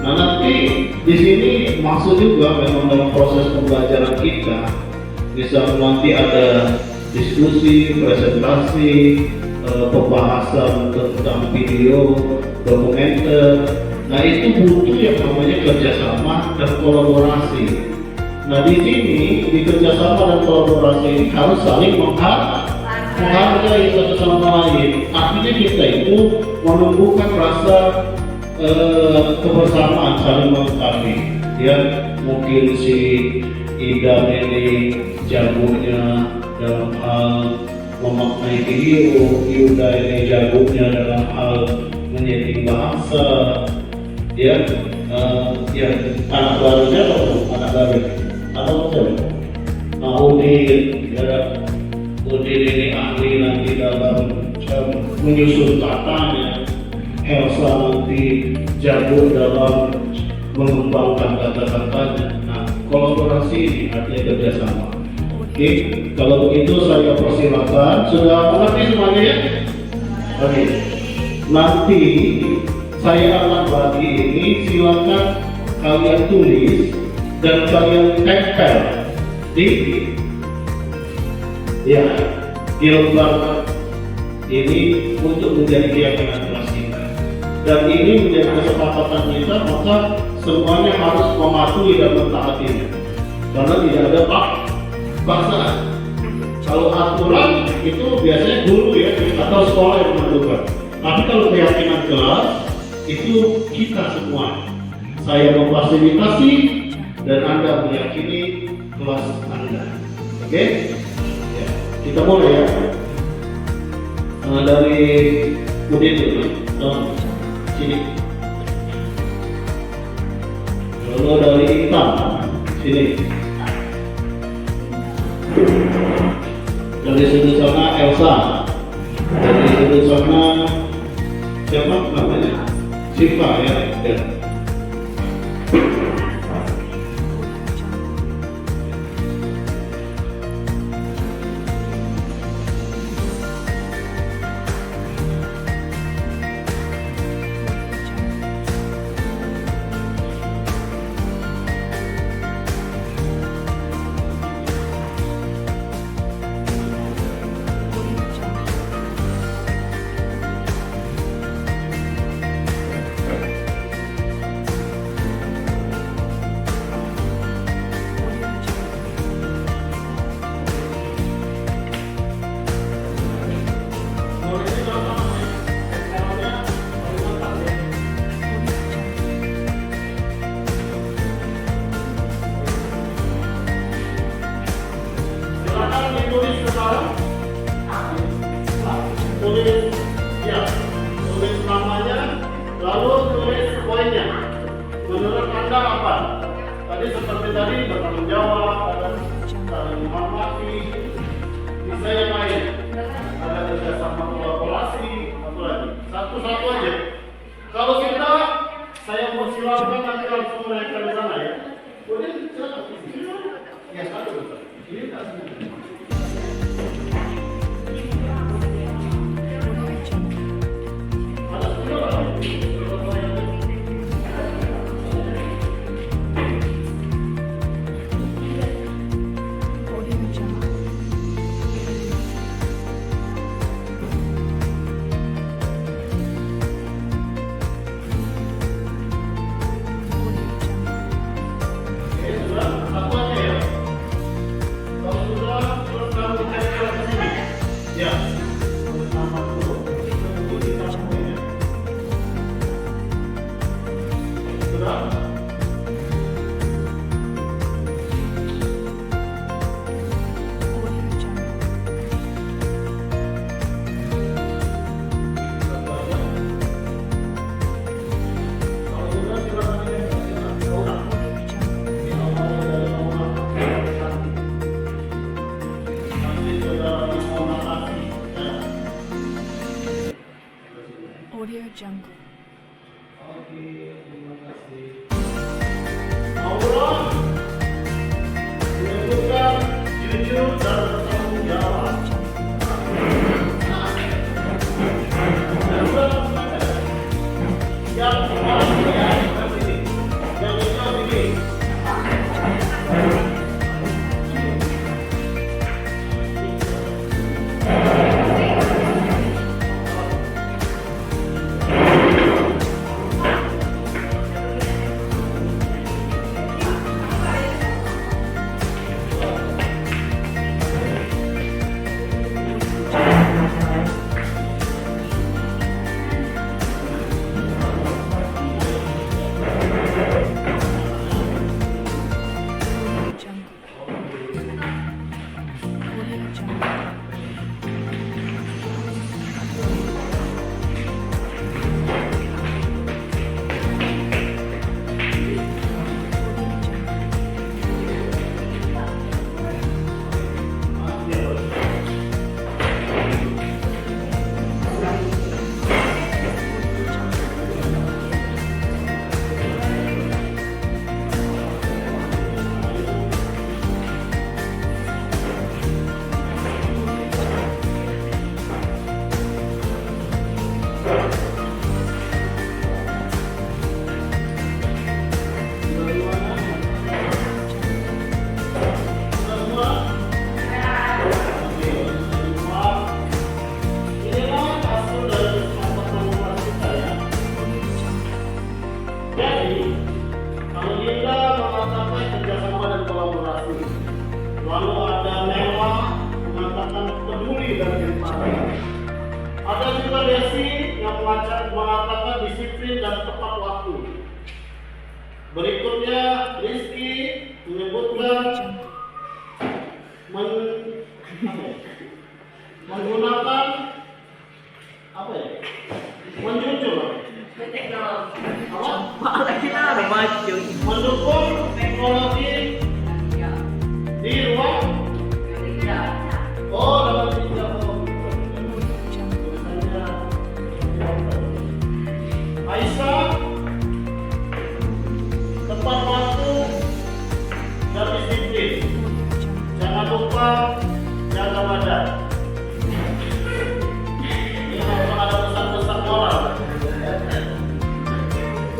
Nah nanti di sini maksud juga memang dalam proses pembelajaran kita, misalnya nanti ada diskusi, presentasi, pembahasan tentang video, dokumenter. Nah itu butuh yang namanya kerjasama dan kolaborasi. Nah di sini di kerjasama dan kolaborasi ini harus saling menghargai satu sama lain. Artinya kita itu menumbuhkan rasa kebersamaan, saling melengkapi. Ya mungkin si Idam ini jagonya dalam hal memaknai video, Yuda ini jagonya dalam hal menyeting bahasa. Ya, anak barunya atau anak baru? Atau macam? Nah, Udin ini ahli nanti dalam menyusun katanya. Elsa nanti jago dalam mengembangkan kata-katanya. Nah, kolaborasi ini artinya kerjasama. Oke, kalau begitu saya persilakan. Sudah mengerti semuanya ya? Oke. Nanti saya akan bagi ini, silakan kalian tulis dan kalian tempel di lembar ini untuk menjadi keyakinan kelas kita. Dan ini menjadi kesepakatan kita, maka semuanya harus mematuhi dan mentaatinya. Karena tidak ada paksaan. Kalau aturan itu biasanya guru ya atau sekolah yang menentukan. Tapi kalau keyakinan kelas itu kita semua. Saya memfasilitasi dan Anda meyakini kelas Anda. Oke? Ya. Kita mulai ya. Dari Udin dulu. Sini. Lalu dari Intan. Sini. Dari sudut sana Elsa. Dari sudut sana siapa namanya? Siva ya. Tulis namanya, lalu tulis poinnya. Menurut Anda apa? Tadi seperti tadi bertanggung jawab, ada saling menghormati, bisa yang lain, ada kerjasama kolaborasi, apa lagi? Satu-satu aja. Kalau kita, saya persilakan nanti langsung mereka di sana ya. Boleh silakan. Ya satu. Ini kasih. jujur dan bertanggung jawab. Yang paling yang itu begini. Lalu ada mewah mengatakan peduli dan empati. Ada juga Desi yang mengatakan disiplin dan tepat waktu. Berikutnya Rizky menyebutkan menggunakan apa ya? Menjunjung mendukung teknologi di ruang dalam sidang. Aisyah tepat waktu dan disiplin. Jangan lupa jaga badan. Ini ada pesan-pesan moral.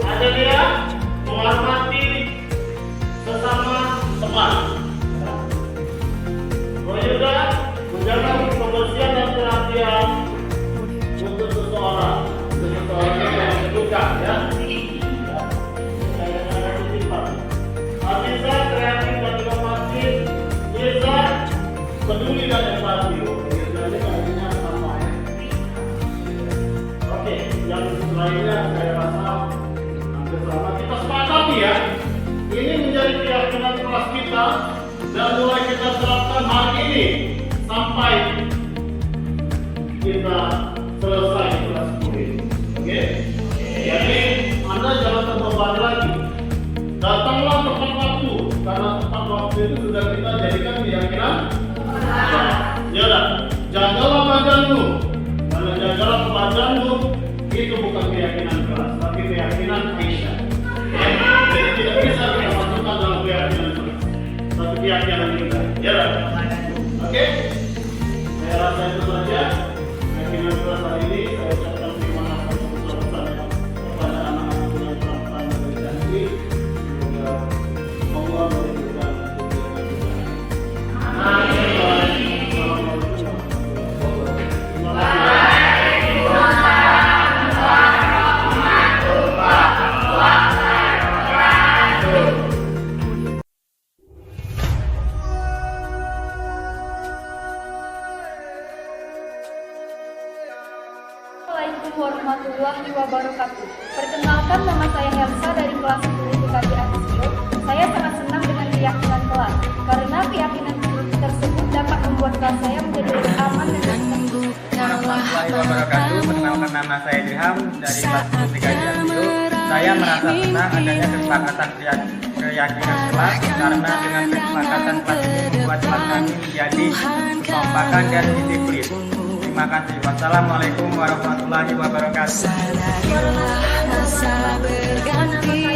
Ada dia menghormati sesama teman. Juga menjaga kebersihan dan perhatian untuk seseorang yang dibutuhkan, ya. Aziza kreatif dan inovatif, Mirza peduli dan empati. Mirzanya kayaknya sama, ya. Oke, yang lainnya saya rasa hampir sama. Kita sepakati, ya. Ini menjadi keyakinan kelas kita. Dan mulai kita terapkan hari ini sampai kita selesai kelas 10. Oke? Jadi Anda jangan terbebani lagi. Datanglah tepat waktu, karena tepat waktu itu sudah kita jadikan keyakinan. Ya dah, jagalah badanmu. Karena jagalah badanmu itu bukan keyakinan kelas, tapi keyakinan Aisyah. Jadi tidak bisa kita masukkan dalam keyakinan kelas. Satu keyakinan kita, ya kan? Oke? Saya rasa itu saja keyakinan kelas hari ini. Saya ucapkan terima kasih sebesar-besarnya kepada anak-anak yang telah menjadi janji. Semoga Allah memberikan keberkahan. Assalamualaikum warahmatullahi wabarakatuh. Perkenalkan, nama saya Helsa dari kelas 10 IPKJ Anisio. Saya sangat senang dengan keyakinan kelas, karena keyakinan tersebut dapat membuat kelas saya menjadi lebih aman dan Warahmatullahi wabarakatuh. Perkenalkan, nama saya Ilham dari kelas 10 IPKJ Anisio. Saya merasa senang adanya kesepakatan keyakinan kelas, karena dengan kesepakatan kelas ini membuat kelas kami menjadi kekompakan dan disiplin. Terima kasih. Wassalamualaikum warahmatullahi wabarakatuh. Sadarlah masa berganti.